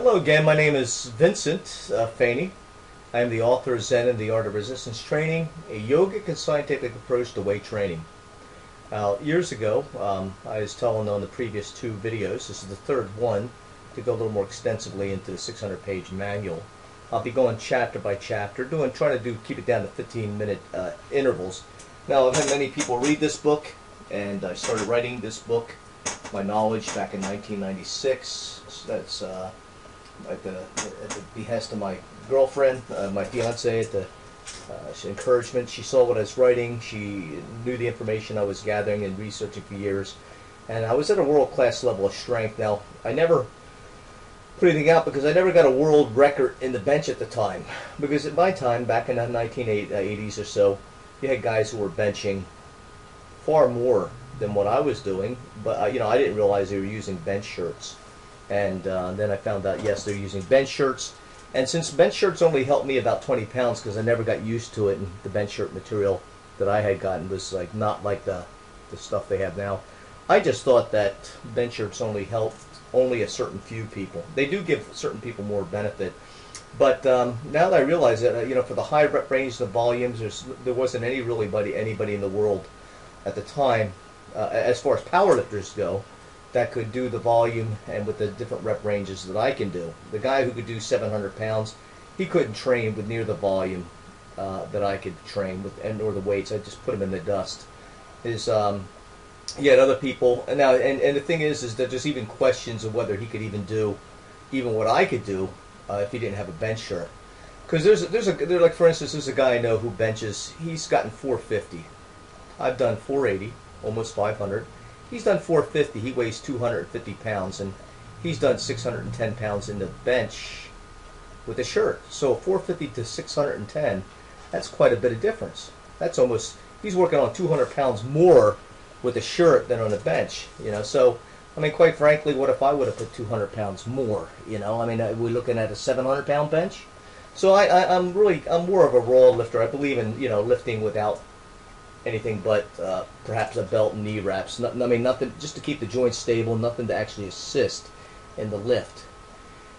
Hello again, my name is Vincent Faney. I am the author of Zen and the Art of Resistance Training, a yogic and scientific approach to weight training. Years ago, I was telling on the previous two videos, this is the third one, to go a little more extensively into the 600-page manual. I'll be going chapter by chapter, trying to keep it down to 15-minute intervals. Now, I've had many people read this book, and I started writing this book, my knowledge, back in 1996. So that's at the behest of my girlfriend, my fiance, at the encouragement. She saw what I was writing. She knew the information I was gathering and researching for years. And I was at a world-class level of strength. Now, I never put anything out because I never got a world record in the bench at the time. Because at my time, back in the 1980s or so, you had guys who were benching far more than what I was doing. But I didn't realize they were using bench shirts. And then I found out, yes, they're using bench shirts. And since bench shirts only helped me about 20 pounds because I never got used to it, and the bench shirt material that I had gotten was not like the stuff they have now, I just thought that bench shirts only helped a certain few people. They do give certain people more benefit. But now that I realize that, for the high rep range, the volumes, there wasn't anybody in the world at the time, as far as powerlifters go, that could do the volume and with the different rep ranges that I can do. The guy who could do 700 pounds, he couldn't train with near the volume that I could train with, nor the weights. I just put him in the dust. He had other people, and now and the thing is that there's even questions of whether he could even do what I could do if he didn't have a bench shirt. Because like, for instance, there's a guy I know who benches. He's gotten 450. I've done 480, almost 500. He's done 450. He weighs 250 pounds, and he's done 610 pounds in the bench with a shirt. So 450 to 610, that's quite a bit of difference. That's almost, he's working on 200 pounds more with a shirt than on a bench. So I mean, quite frankly, what if I would have put 200 pounds more? I mean, we're looking at a 700-pound bench. So I'm more of a raw lifter. I believe in lifting without anything but perhaps a belt and knee wraps. Nothing, just to keep the joints stable, nothing to actually assist in the lift.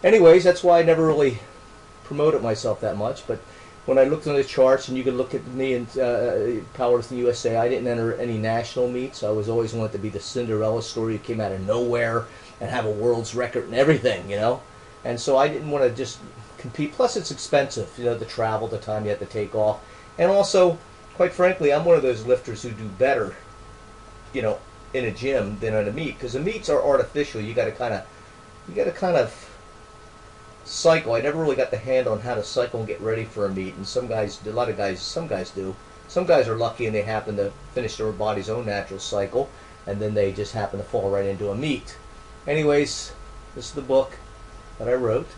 Anyways, that's why I never really promoted myself that much. But when I looked on the charts, and you could look at me in Powerlifting USA, I didn't enter any national meets. I was always wanted to be the Cinderella story who came out of nowhere and have a world's record and everything, And so I didn't want to just compete. Plus, it's expensive, the travel, the time you have to take off, and also, quite frankly, I'm one of those lifters who do better, in a gym than on a meet, because the meets are artificial. You got to kind of cycle. I never really got the hand on how to cycle and get ready for a meet, and some guys do. Some guys are lucky and they happen to finish their body's own natural cycle, and then they just happen to fall right into a meet. Anyways, this is the book that I wrote,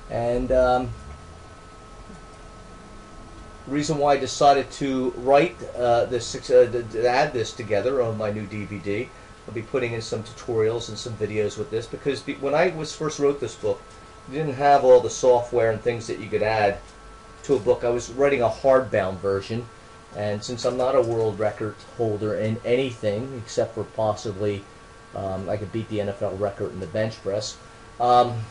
and the reason why I decided to write to add this together on my new DVD. I'll be putting in some tutorials and some videos with this, because when I first wrote this book, I didn't have all the software and things that you could add to a book. I was writing a hardbound version, and since I'm not a world record holder in anything except for possibly I could beat the NFL record in the bench press, nobody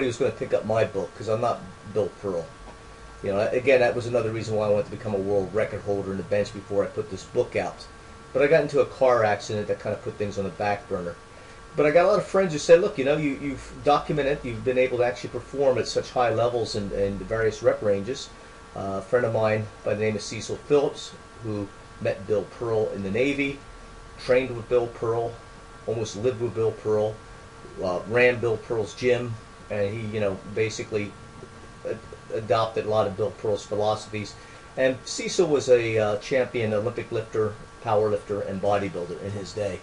was going to pick up my book because I'm not Bill Pearl. Again, that was another reason why I wanted to become a world record holder in the bench before I put this book out. But I got into a car accident that kind of put things on the back burner. But I got a lot of friends who said, look, you've documented, you've been able to actually perform at such high levels in the various rep ranges. A friend of mine by the name of Cecil Phillips, who met Bill Pearl in the Navy, trained with Bill Pearl, almost lived with Bill Pearl, ran Bill Pearl's gym, and he, basically adopted a lot of Bill Pearl's philosophies. And Cecil was a champion Olympic lifter, power lifter, and bodybuilder in his day.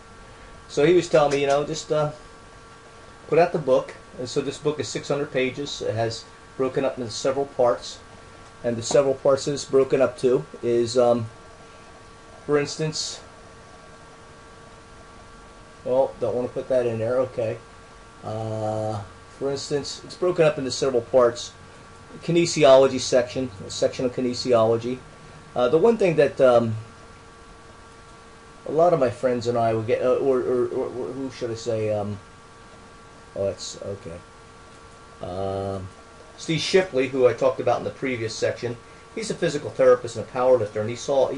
So he was telling me, just put out the book. And so this book is 600 pages. It has broken up into several parts. And the several parts that it's broken up to is, for instance, well, don't want to put that in there, okay. For instance, it's broken up into several parts. Kinesiology section, a section of kinesiology. The one thing that a lot of my friends and I would get, or who should I say, Oh, it's okay. Steve Shipley, who I talked about in the previous section, he's a physical therapist and a power lifter, and he saw,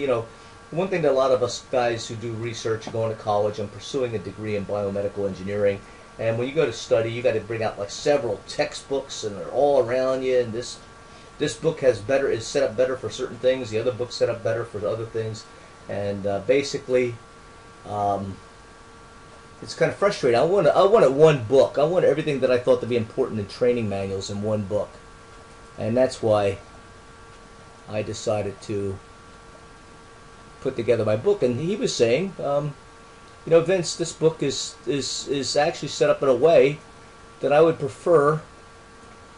one thing that a lot of us guys who do research, going to college and pursuing a degree in biomedical engineering, and when you go to study, you got to bring out like several textbooks, and they're all around you, and this book is set up better for certain things, the other book's set up better for other things, and basically, it's kind of frustrating. I wanted one book. I wanted everything that I thought to be important in training manuals in one book, and that's why I decided to put together my book. And he was saying, Vince, this book is actually set up in a way that I would prefer.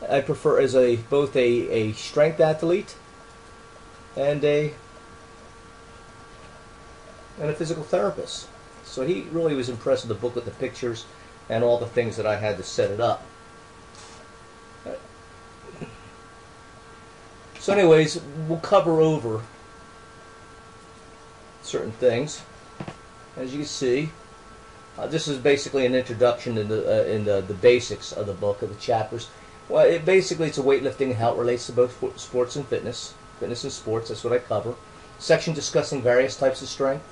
I prefer as both a strength athlete and a physical therapist. So he really was impressed with the book, with the pictures and all the things that I had to set it up. So anyways, we'll cover over certain things. As you can see, this is basically an introduction in the basics of the book, of the chapters. Well, it's a weightlifting and how it relates to both sports and fitness and sports. That's what I cover. Section discussing various types of strength.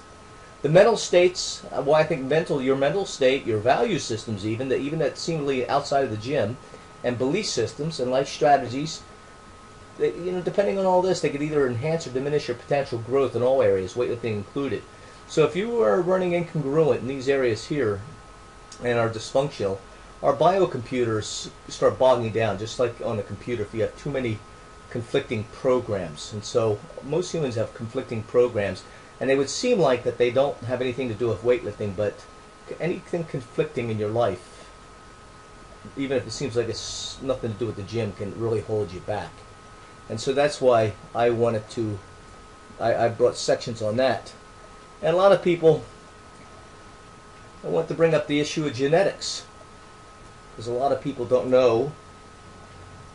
The mental states, I think your mental state, your value systems even that seemingly outside of the gym, and belief systems and life strategies, depending on all this, they could either enhance or diminish your potential growth in all areas, weightlifting included. So if you are running incongruent in these areas here and are dysfunctional, our biocomputers start bogging down, just like on a computer if you have too many conflicting programs. And so most humans have conflicting programs, and they would seem like that they don't have anything to do with weightlifting, but anything conflicting in your life, even if it seems like it's nothing to do with the gym, can really hold you back. And so that's why I brought sections on that. And a lot of people, I want to bring up the issue of genetics, because a lot of people don't know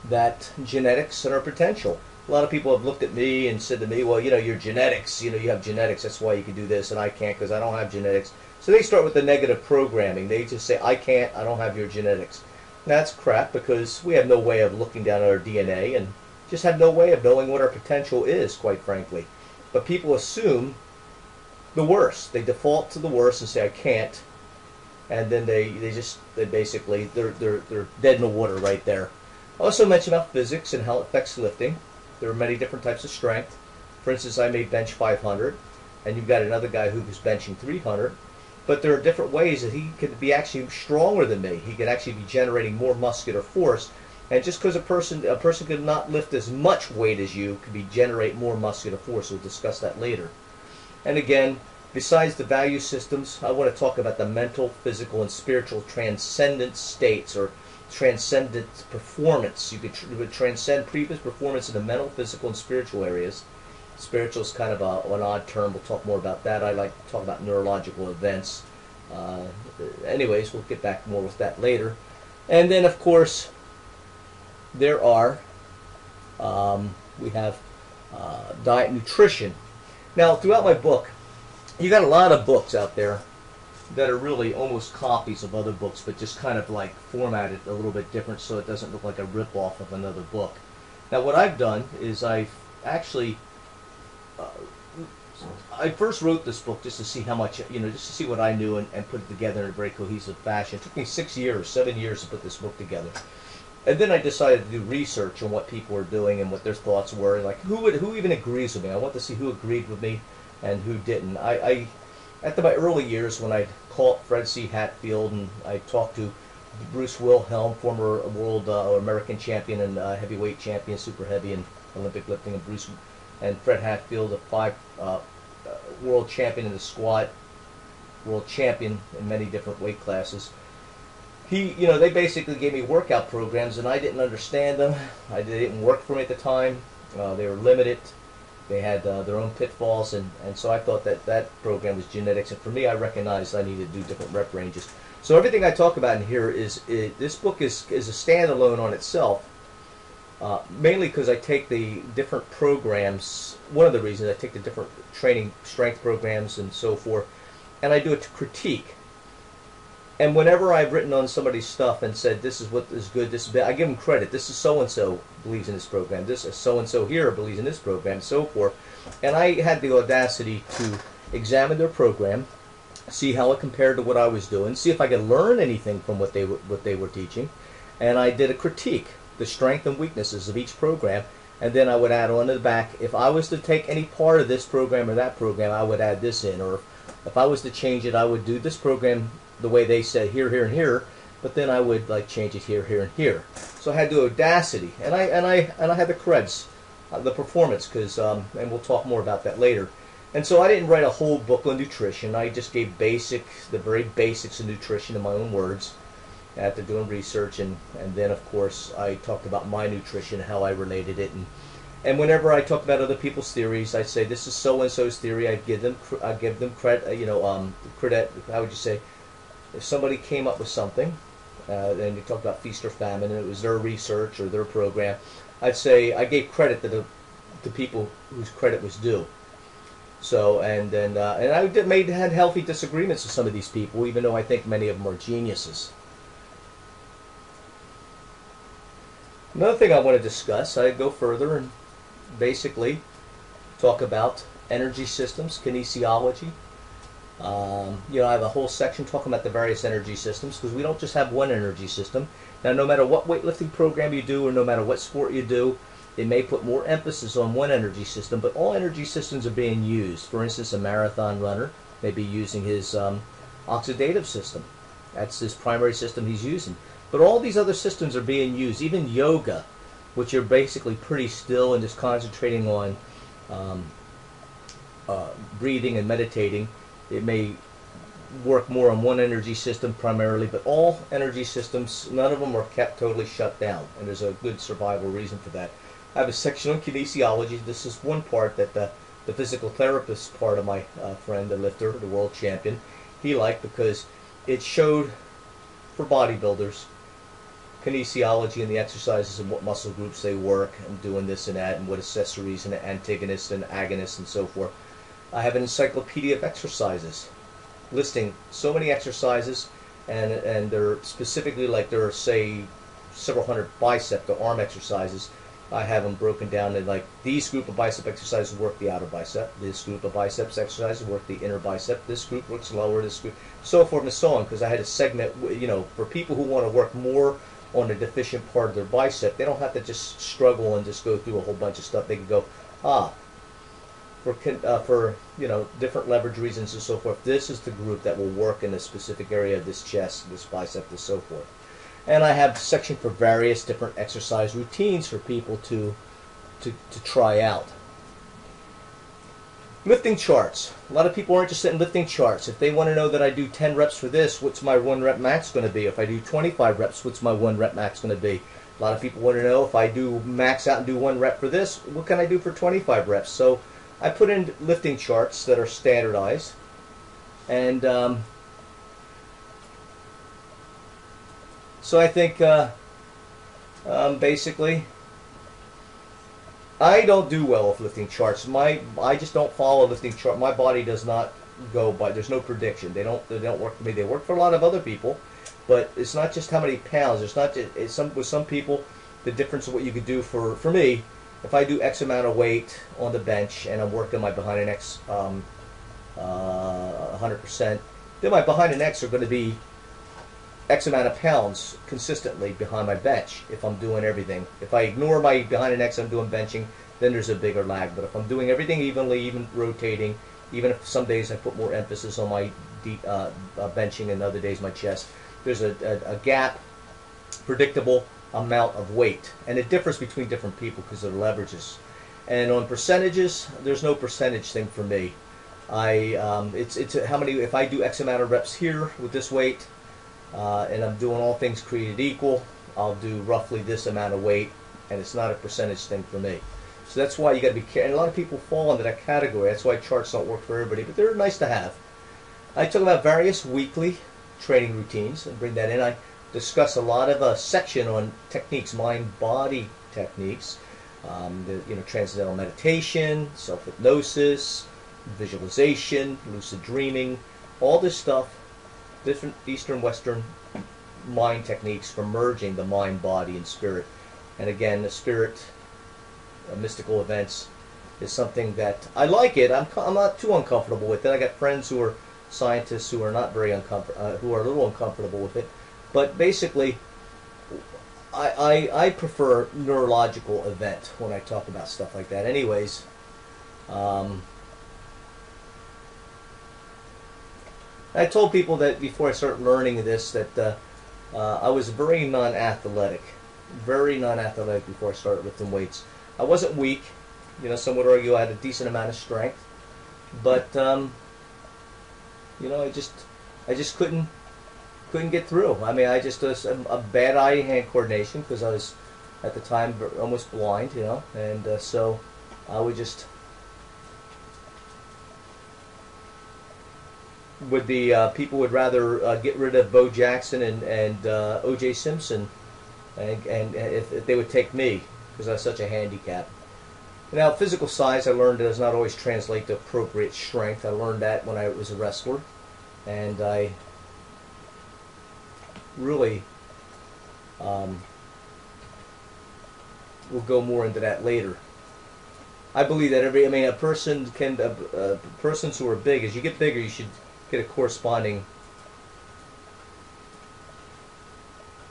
that genetics and our potential. A lot of people have looked at me and said to me, well, your genetics, you have genetics, that's why you can do this, and I can't because I don't have genetics. So they start with the negative programming. They just say, I can't, I don't have your genetics. That's crap, because we have no way of looking down at our DNA and just have no way of knowing what our potential is, quite frankly. But people assume the worst. They default to the worst and say, I can't. And then they're dead in the water right there. I also mentioned about physics and how it affects lifting. There are many different types of strength. For instance, I may bench 500, and you've got another guy who's benching 300. But there are different ways that he could be actually stronger than me. He could actually be generating more muscular force. And just because a person could not lift as much weight as you, could generate more muscular force. We'll discuss that later. And again, besides the value systems, I want to talk about the mental, physical, and spiritual transcendent states, or transcendent performance. You could transcend previous performance in the mental, physical, and spiritual areas. Spiritual is kind of an odd term. We'll talk more about that. I like to talk about neurological events. Anyways, we'll get back more with that later. And then, of course, there are, we have diet and nutrition. Now, throughout my book, you got a lot of books out there that are really almost copies of other books, but just kind of like formatted a little bit different so it doesn't look like a rip-off of another book. Now, what I've done is I've actually, I first wrote this book just to see how much, just to see what I knew and put it together in a very cohesive fashion. It took me 7 years to put this book together. And then I decided to do research on what people were doing and what their thoughts were, like who even agrees with me. I want to see who agreed with me and who didn't. After my early years, when I called Fred C. Hatfield and I talked to Bruce Wilhelm, former world American champion and heavyweight champion, super heavy and Olympic lifting, and Fred Hatfield, a world champion in the squat, world champion in many different weight classes. They basically gave me workout programs, and I didn't understand them. They didn't work for me at the time. They were limited. They had their own pitfalls, and so I thought that program was genetics. And for me, I recognized I needed to do different rep ranges. So everything I talk about in here this book is a standalone on itself, mainly because I take the different programs. One of the reasons I take the different training strength programs and so forth, and I do it to critique And whenever I've written on somebody's stuff and said this is what is good, this is bad, I give them credit. This is so and so believes in this program. This is so and so here believes in this program, and so forth. And I had the audacity to examine their program, see how it compared to what I was doing, see if I could learn anything from what they were teaching, and I did a critique, the strength and weaknesses of each program, and then I would add on to the back, if I was to take any part of this program or that program, I would add this in, or if I was to change it, I would do this program the way they said here, here, and here, but then I would like change it here, here, and here. So I had the audacity, and I had the creds, the performance, because and we'll talk more about that later. And so I didn't write a whole book on nutrition. I just gave the very basics of nutrition in my own words after doing research, and then of course I talked about my nutrition, how I related it, and whenever I talk about other people's theories, I say this is so and so's theory. I give them credit, credit. How would you say? If somebody came up with something, and you talked about feast or famine, and it was their research or their program, I'd say I gave credit to the people whose credit was due. So, and I had healthy disagreements with some of these people, even though I think many of them are geniuses. Another thing I want to discuss, I go further and basically talk about energy systems, kinesiology. I have a whole section talking about the various energy systems, because we don't just have one energy system. Now, no matter what weightlifting program you do, or no matter what sport you do, they may put more emphasis on one energy system, but all energy systems are being used. For instance, a marathon runner may be using his oxidative system. That's his primary system he's using. But all these other systems are being used, even yoga, which are basically pretty still and just concentrating on breathing and meditating. It may work more on one energy system primarily, but all energy systems, none of them are kept totally shut down, and there's a good survival reason for that. I have a section on kinesiology. This is one part that the physical therapist part of my friend, the lifter, the world champion, he liked, because it showed for bodybuilders kinesiology and the exercises and what muscle groups they work and doing this and that, and what accessories and antagonists and agonists and so forth. I have an encyclopedia of exercises listing so many exercises, and they're specifically, like there are, say, several hundred bicep or arm exercises. I have them broken down in, like, these group of bicep exercises work the outer bicep, this group of biceps exercises work the inner bicep, this group works lower, this group, so forth and so on, because I had a segment, for people who want to work more on the deficient part of their bicep. They don't have to just struggle and just go through a whole bunch of stuff. They can go, for different leverage reasons and so forth, this is the group that will work in a specific area of this chest, this bicep, and so forth. And I have a section for various different exercise routines for people to try out. Lifting charts. A lot of people are interested in lifting charts. If they want to know that I do 10 reps for this, what's my 1 rep max going to be? If I do 25 reps, what's my 1 rep max going to be? A lot of people want to know, if I do max out and do 1 rep for this, what can I do for 25 reps? So I put in lifting charts that are standardized, and so I think basically I don't do well with lifting charts. I just don't follow a lifting chart. My body does not go by. There's no prediction. They don't work for me. They work for a lot of other people, but it's not just how many pounds. It's not just, with some people, the difference of what you could do. For me, if I do X amount of weight on the bench and I'm working my behind and X 100%, then my behind and X are going to be X amount of pounds consistently behind my bench if I'm doing everything. If I ignore my behind and X, I'm doing benching, then there's a bigger lag. But if I'm doing everything evenly, even rotating, even if some days I put more emphasis on my benching and other days my chest, there's a gap, predictable amount of weight. And it differs between different people because of the leverages. And on percentages, there's no percentage thing for me. It's how many, if I do X amount of reps here with this weight, and I'm doing all things created equal, I'll do roughly this amount of weight, and it's not a percentage thing for me. So that's why you got to be careful. And a lot of people fall into that category. That's why charts don't work for everybody, but they're nice to have. I talk about various weekly training routines and bring that in. I discuss a lot of a section on techniques, mind-body techniques, transcendental meditation, self-hypnosis, visualization, lucid dreaming, all this stuff different Eastern Western mind techniques for merging the mind, body, and spirit. And again, the spirit, mystical events, is something that I like it. I'm not too uncomfortable with it. I got friends who are scientists who are not very who are a little uncomfortable with it. But basically, I prefer neurological event when I talk about stuff like that. Anyways, I told people that before I started learning this that I was very non-athletic before I started lifting weights. I wasn't weak. You know, some would argue I had a decent amount of strength, but you know, I just couldn't get through. I mean, I just was a bad eye-hand coordination because I was at the time almost blind, you know, and so I would just people would rather get rid of Bo Jackson and O.J. Simpson, and if they would take me because I was such a handicap. Now, physical size, I learned does not always translate to appropriate strength. I learned that when I was a wrestler, and I really will go more into that later. I believe that a person can, persons who are big, as you get bigger, you should get a corresponding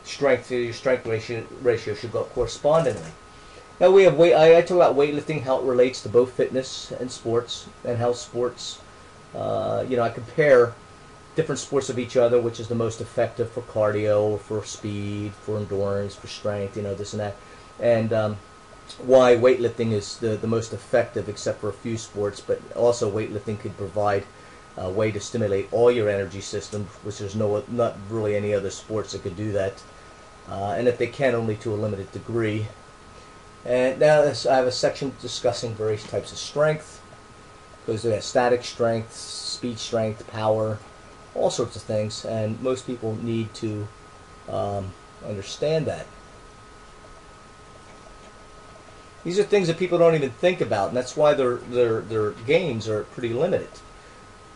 strength. Your strength ratio should go up correspondingly. Now we have weight. I talk about weightlifting, how it relates to both fitness and sports, and how sports. You know, I compare different sports of each other, which is the most effective for cardio, for speed, for endurance, for strength. You know, this and that, and why weightlifting is the most effective, except for a few sports. But also, weightlifting could provide a way to stimulate all your energy system, which there's not really any other sports that could do that, and if they can, only to a limited degree. And now I have a section discussing various types of strength, because they have static strength, speed strength, power, all sorts of things, and most people need to understand that. These are things that people don't even think about, and that's why their gains are pretty limited.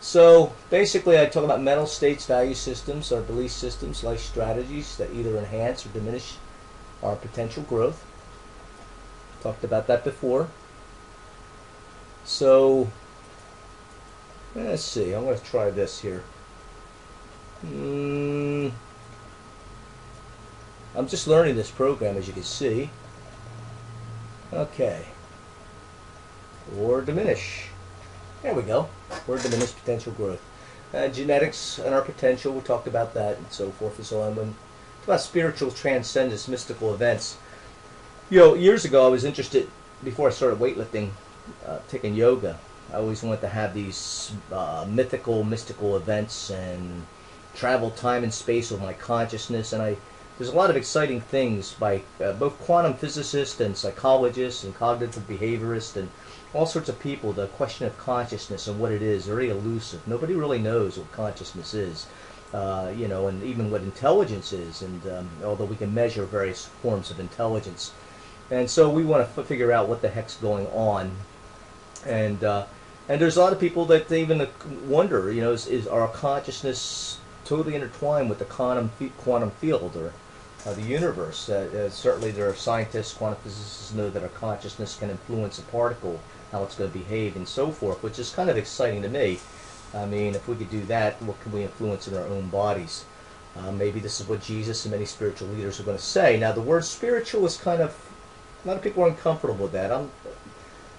So basically, I talk about mental states, value systems, our belief systems, life strategies that either enhance or diminish our potential growth. Talked about that before. So let's see. I'm going to try this here. I'm just learning this program, as you can see. Okay. Or diminish. There we go. Or diminish potential growth. Genetics and our potential. We talked about that and so forth and so on. When talk about spiritual transcendence, mystical events. You know, years ago I was interested, before I started weightlifting, taking yoga. I always wanted to have these mystical events and travel time and space with my consciousness. And there's a lot of exciting things by both quantum physicists and psychologists and cognitive behaviorists and all sorts of people. The question of consciousness and what it is, very elusive. Nobody really knows what consciousness is. You know, and even what intelligence is. And although we can measure various forms of intelligence. And so we want to figure out what the heck's going on, and there's a lot of people that they even wonder, you know, is our consciousness totally intertwined with the quantum field or the universe? Certainly, there are scientists, quantum physicists know that our consciousness can influence a particle, how it's going to behave, and so forth, which is kind of exciting to me. I mean, if we could do that, what can we influence in our own bodies? Maybe this is what Jesus and many spiritual leaders are going to say. Now, the word spiritual is kind of, a lot of people are uncomfortable with that. I'm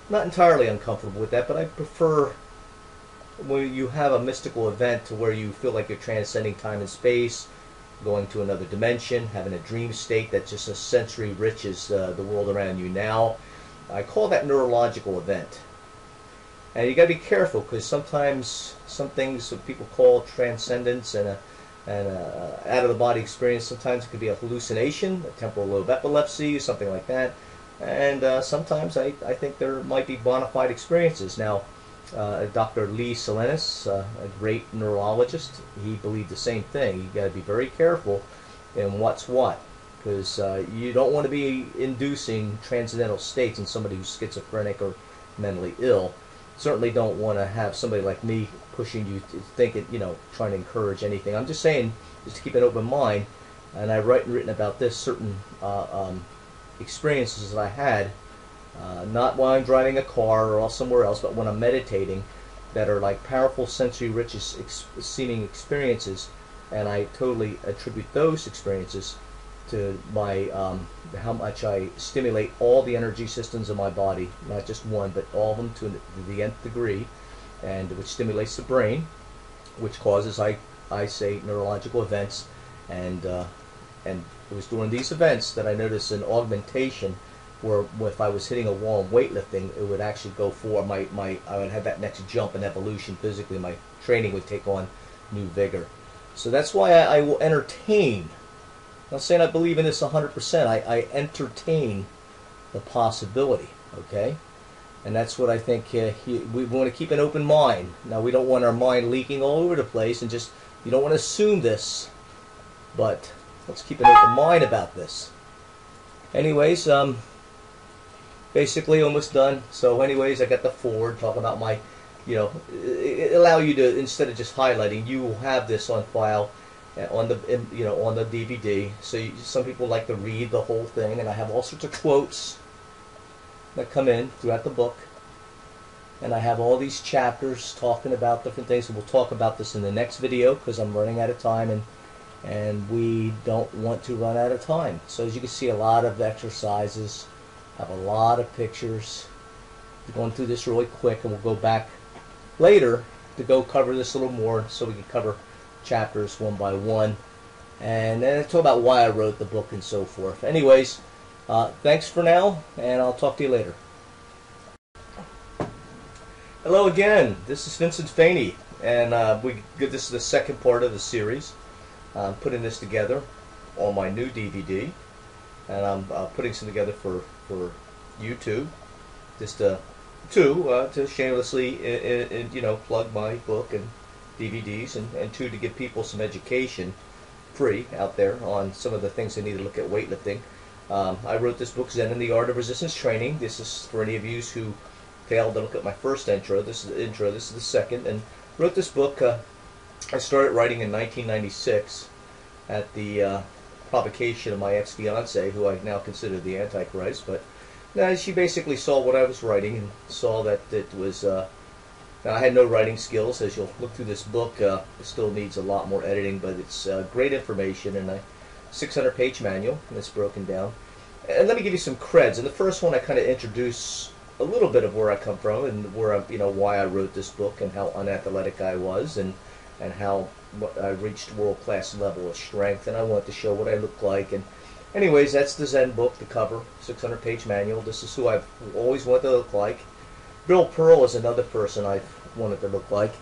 not entirely uncomfortable with that, but I prefer when you have a mystical event to where you feel like you're transcending time and space, going to another dimension, having a dream state that just a sensory rich as the world around you now. I call that neurological event. And you got to be careful, because sometimes some things that people call transcendence and out-of-the-body experience, sometimes it could be a hallucination, a temporal lobe epilepsy, something like that. And sometimes I think there might be bona fide experiences. Now, Dr. Lee Salinas, a great neurologist, he believed the same thing. You got to be very careful in what's what, because you don't want to be inducing transcendental states in somebody who's schizophrenic or mentally ill. certainly don't want to have somebody like me pushing you to think it, trying to encourage anything. I'm just saying, just to keep an open mind. And I've written about this certain experiences that I had, not while I'm driving a car or somewhere else, but when I'm meditating, that are like powerful sensory-rich seeming experiences, and I totally attribute those experiences to my how much I stimulate all the energy systems of my body, not just one, but all of them to the nth degree, and which stimulates the brain, which causes, I say, neurological events, and it was during these events that I noticed an augmentation where if I was hitting a wall in weightlifting, it would actually go for I would have that next jump in evolution physically. My training would take on new vigor. So that's why I will entertain. I'm not saying I believe in this 100%. I entertain the possibility, okay? And that's what I think we want to keep an open mind. Now, we don't want our mind leaking all over the place, and just, you don't want to assume this, but let's keep an open mind about this. Anyways, basically almost done. So anyways, I got the forward, talk about my, it allow you to, instead of just highlighting, you will have this on file on the, on the DVD. So some people like to read the whole thing, and I have all sorts of quotes that come in throughout the book. And I have all these chapters talking about different things, and we'll talk about this in the next video because I'm running out of time, and we don't want to run out of time. So as you can see, a lot of exercises, have a lot of pictures. We're going through this really quick, and we'll go back later to go cover this a little more so we can cover chapters one by one, and then talk about why I wrote the book and so forth. Anyways, thanks for now, and I'll talk to you later. Hello again, this is Vincent Faney, and this is the second part of the series. I'm putting this together on my new DVD, and I'm putting some together for YouTube, just to shamelessly plug my book and DVDs, and two, to give people some education free out there on some of the things they need to look at weightlifting. I wrote this book, Zen and the Art of Resistance Training. This is for any of you who failed to look at my first intro. This is the intro. This is the second. And wrote this book. I started writing in 1996 at the provocation of my ex-fiancée, who I now consider the Antichrist. But she basically saw what I was writing and saw that it was. I had no writing skills. As you'll look through this book, it still needs a lot more editing, but it's great information, and a 600-page manual, and it's broken down. And let me give you some creds. In the first one, I kind of introduce a little bit of where I come from, and where why I wrote this book, and how unathletic I was, and how I reached world-class level of strength, and I wanted to show what I looked like. And anyways, that's the Zen book, the cover, 600-page manual. This is who I've always wanted to look like. Bill Pearl is another person I've wanted to look like.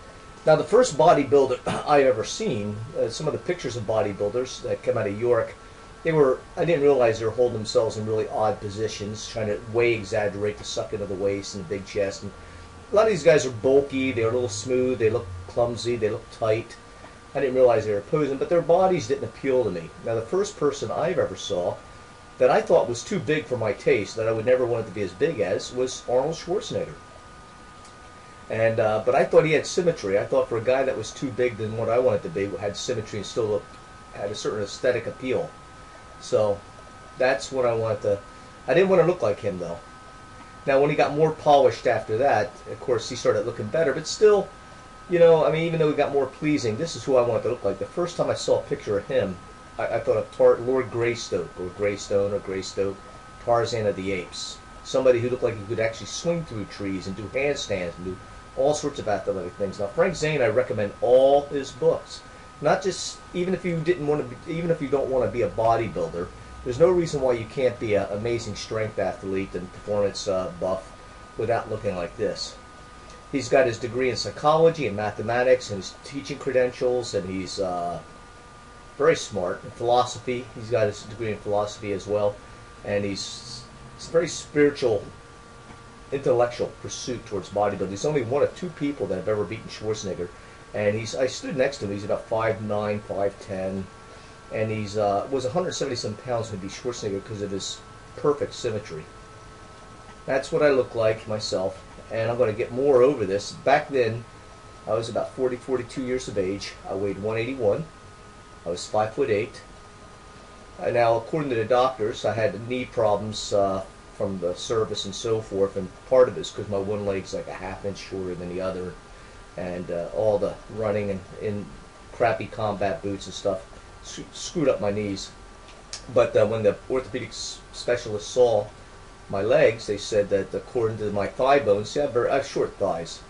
Now, the first bodybuilder I've ever seen, some of the pictures of bodybuilders that come out of York, I didn't realize they were holding themselves in really odd positions, trying to way exaggerate the suck into the waist and the big chest. And a lot of these guys are bulky, they're a little smooth, they look clumsy, they look tight. I didn't realize they were posing, but their bodies didn't appeal to me. Now, the first person I've ever saw that I thought was too big for my taste, that I would never want it to be as big as, was Arnold Schwarzenegger. And but I thought he had symmetry. I thought for a guy that was too big than what I wanted to be, had symmetry and still had a certain aesthetic appeal. So that's what I wanted to. I didn't want to look like him, though. Now, when he got more polished after that, of course, he started looking better. But still, even though he got more pleasing, this is who I wanted to look like. The first time I saw a picture of him, I thought of Lord Greystoke, or Greystoke, Tarzan of the Apes. Somebody who looked like he could actually swing through trees and do handstands and do all sorts of athletic things. Now, Frank Zane, I recommend all his books. Not just, even if you don't want to be a bodybuilder, there's no reason why you can't be an amazing strength athlete and performance buff without looking like this. He's got his degree in psychology and mathematics, and his teaching credentials, and he's very smart. In philosophy, he's got his degree in philosophy as well, and it's a very spiritual, intellectual pursuit towards bodybuilding. He's only one of two people that have ever beaten Schwarzenegger, and I stood next to him. He's about 5'9", 5'10", and he's was 170-some pounds when he beat Schwarzenegger because of his perfect symmetry. That's what I look like myself, and I'm going to get more over this. Back then, I was about 42 years of age. I weighed 181. I was 5'8". Now, according to the doctors, I had knee problems from the service and so forth, and part of it is because my one leg's like a half-inch shorter than the other, and all the running in crappy combat boots and stuff screwed up my knees. But when the orthopedic specialist saw my legs, they said that according to my thigh bones, see, I have short thighs,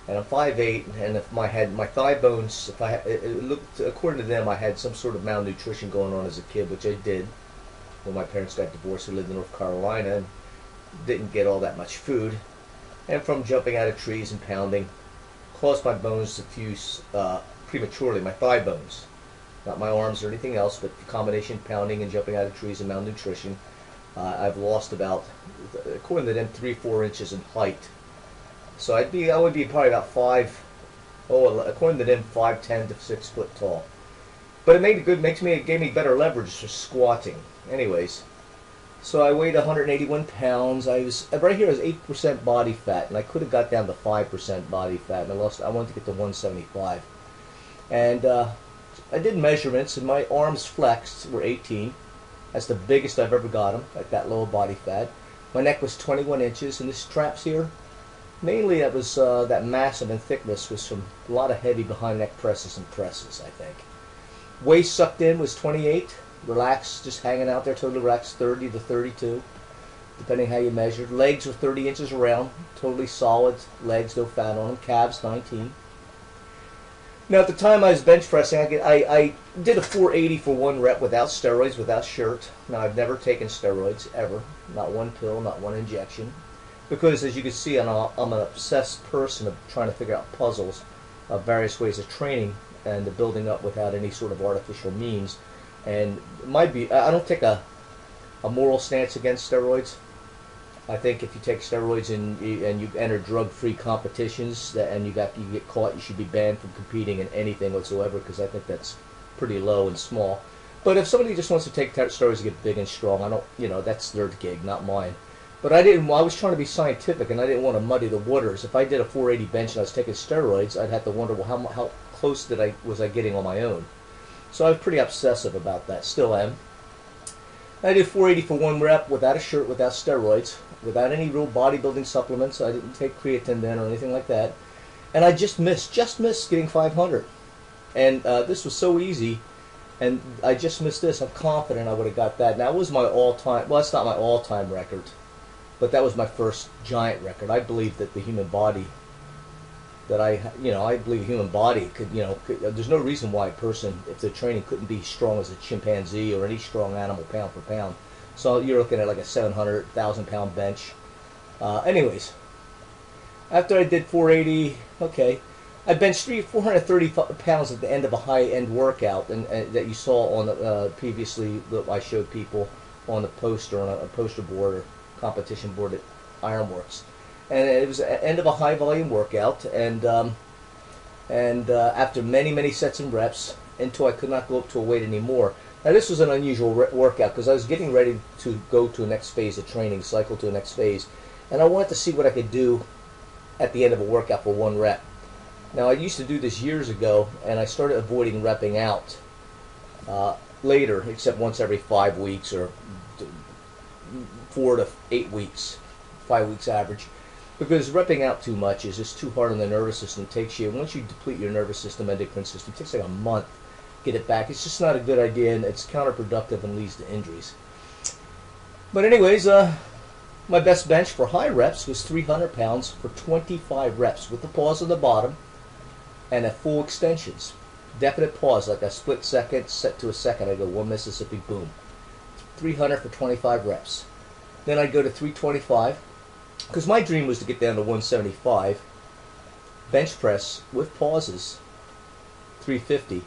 and I'm 5'8", and if my thigh bones, if it looked, according to them, I had some sort of malnutrition going on as a kid, which I did. When my parents got divorced, we lived in North Carolina and didn't get all that much food, and from jumping out of trees and pounding, caused my bones to fuse prematurely, my thigh bones, not my arms or anything else, but the combination of pounding and jumping out of trees and malnutrition. I've lost about, according to them, 3-4 inches in height. So I would be probably about according to them, 5'10" to 6 foot tall. But it gave me better leverage for squatting. Anyways, so I weighed 181 pounds. I was right here. I was 8% body fat, and I could have got down to 5% body fat. And I wanted to get to 175. And I did measurements, and my arms flexed were 18. That's the biggest I've ever got them at that low body fat. My neck was 21 inches, and the straps here, mainly that was that massive in thickness was from a lot of heavy behind neck presses and presses, I think. Waist sucked in was 28. Relaxed, just hanging out there, totally relaxed, 30 to 32, depending how you measured. Legs were 30 inches around, totally solid legs, no fat on them. Calves, 19. Now, at the time I was bench pressing, I did a 480 for 1 rep without steroids, without shirt. Now, I've never taken steroids, ever. Not one pill, not one injection. Because, as you can see, I'm an obsessed person of trying to figure out puzzles of various ways of training and the building up without any sort of artificial means. And I don't take a moral stance against steroids. I think if you take steroids and you enter drug-free competitions and you get caught, you should be banned from competing in anything whatsoever, because I think that's pretty low and small. But if somebody just wants to take steroids to get big and strong, I don't, that's their gig, not mine. But I was trying to be scientific, and I didn't want to muddy the waters. If I did a 480 bench and I was taking steroids, I'd have to wonder, well, how close was I getting on my own? So I was pretty obsessive about that, still am. I did 480 for 1 rep without a shirt, without steroids, without any real bodybuilding supplements. I didn't take creatine then or anything like that. And I just missed getting 500. And this was so easy, and I just missed this. I'm confident I would have got that. Now, it was my all-time, well, it's not my all-time record, but that was my first giant record. I believe that the human body, I believe the human body could, there's no reason why a person, if they're training, couldn't be strong as a chimpanzee or any strong animal pound for pound. So you're looking at like a 700,000 pound bench. Anyways, after I did 480, okay, I benched 430 pounds at the end of a high-end workout, and that you saw on previously that I showed people on the poster, on a poster board or competition board at Ironworks. And it was the end of a high-volume workout, and after many sets and reps, until I could not go up to a weight anymore. Now, this was an unusual workout because I was getting ready to go to a next phase of training, cycle to a next phase, and I wanted to see what I could do at the end of a workout for 1 rep. Now, I used to do this years ago, and I started avoiding repping out later, except once every 5 weeks or 4 to 8 weeks, 5 weeks average. Because repping out too much is just too hard on the nervous system. It takes you, once you deplete your nervous system, endocrine system, it takes like a month to get it back. It's just not a good idea, and it's counterproductive and leads to injuries. But anyways, my best bench for high reps was 300 pounds for 25 reps with the pause on the bottom and a full extensions. Definite pause, like a split second, set to a second. I go 1 Mississippi, boom. 300 for 25 reps. Then I'd go to 325. Because my dream was to get down to 175, bench press with pauses, 350,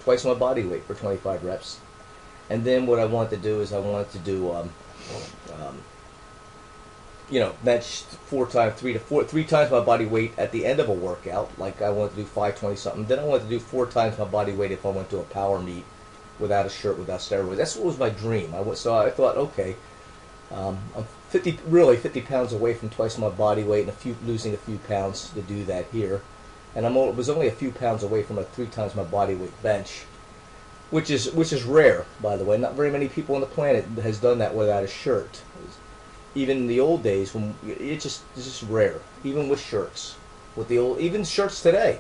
twice my body weight for 25 reps. And then what I wanted to do is I wanted to do, bench 3 times my body weight at the end of a workout. Like I wanted to do 520 something. Then I wanted to do 4 times my body weight if I went to a power meet without a shirt, without steroids. That's what was my dream. So I thought, okay, I'm 50 pounds away from twice my body weight, and losing a few pounds to do that here. And was only a few pounds away from a 3 times my body weight bench, which is rare, by the way. Not very many people on the planet has done that without a shirt. Even in the old days, when it's just rare, even with shirts, even shirts today.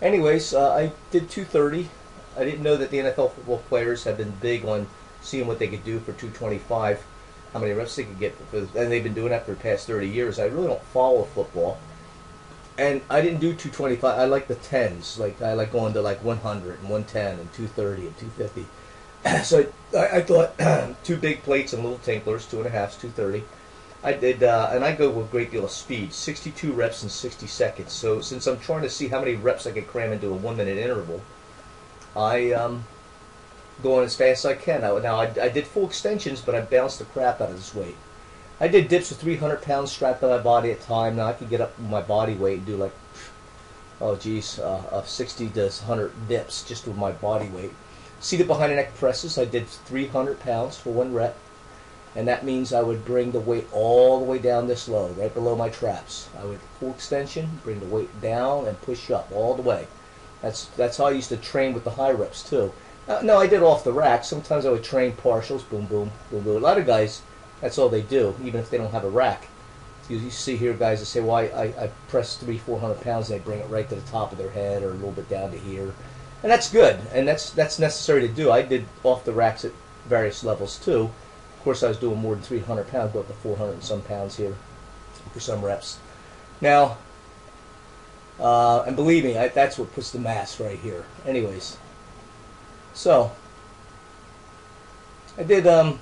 Anyways, I did 230. I didn't know that the NFL football players have been big on seeing what they could do for 225, how many reps they could get, and they've been doing that for the past 30 years. I really don't follow football, and I didn't do 225. I like the tens. Like I like going to like 100 and 110 and 230 and 250. So I thought 2 big plates and little tinklers, 2.5s, 230. I did, and I go with a great deal of speed, 62 reps in 60 seconds. So since I'm trying to see how many reps I can cram into a 1-minute interval, I go on as fast as I can. Now I did full extensions, but I bounced the crap out of this weight. I did dips with 300 pounds strapped to my body at a time. Now I can get up my body weight and do like, oh geez, 60 to 100 dips just with my body weight. Seated behind the neck presses, I did 300 pounds for 1 rep. And that means I would bring the weight all the way down this low, right below my traps. I would full extension, bring the weight down, and push up all the way. That's how I used to train with the high reps too. No, I did off the rack. Sometimes I would train partials, boom, boom, boom, boom. A lot of guys, that's all they do, even if they don't have a rack. You see here guys that say, well, I press 300-400 pounds, and they bring it right to the top of their head or a little bit down to here. And that's good, and that's necessary to do. I did off the racks at various levels too. Of course, I was doing more than 300 pounds, go up to 400 and some pounds here for some reps. Now, and believe me, that's what puts the mass right here. Anyways, so I did a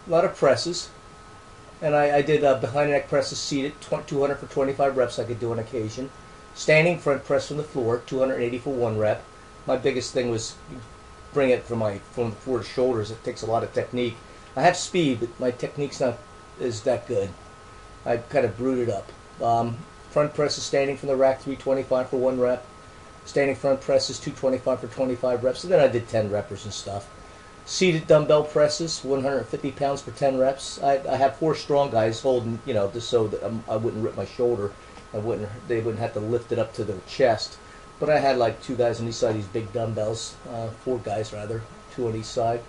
lot of presses, and I did behind the neck presses seated, 200 for 25 reps I could do on occasion. Standing front press from the floor, 280 for 1 rep. My biggest thing was bring it from the floor to shoulders. It takes a lot of technique. I have speed, but my technique's not is that good. I kind of brewed it up. Front presses standing from the rack, 325 for 1 rep. Standing front presses, 225 for 25 reps. And then I did 10 reppers and stuff. Seated dumbbell presses, 150 pounds for 10 reps. I have 4 strong guys holding, just so that I wouldn't rip my shoulder. They wouldn't have to lift it up to their chest. But I had like 2 guys on each side of these big dumbbells, 4 guys rather, 2 on each side.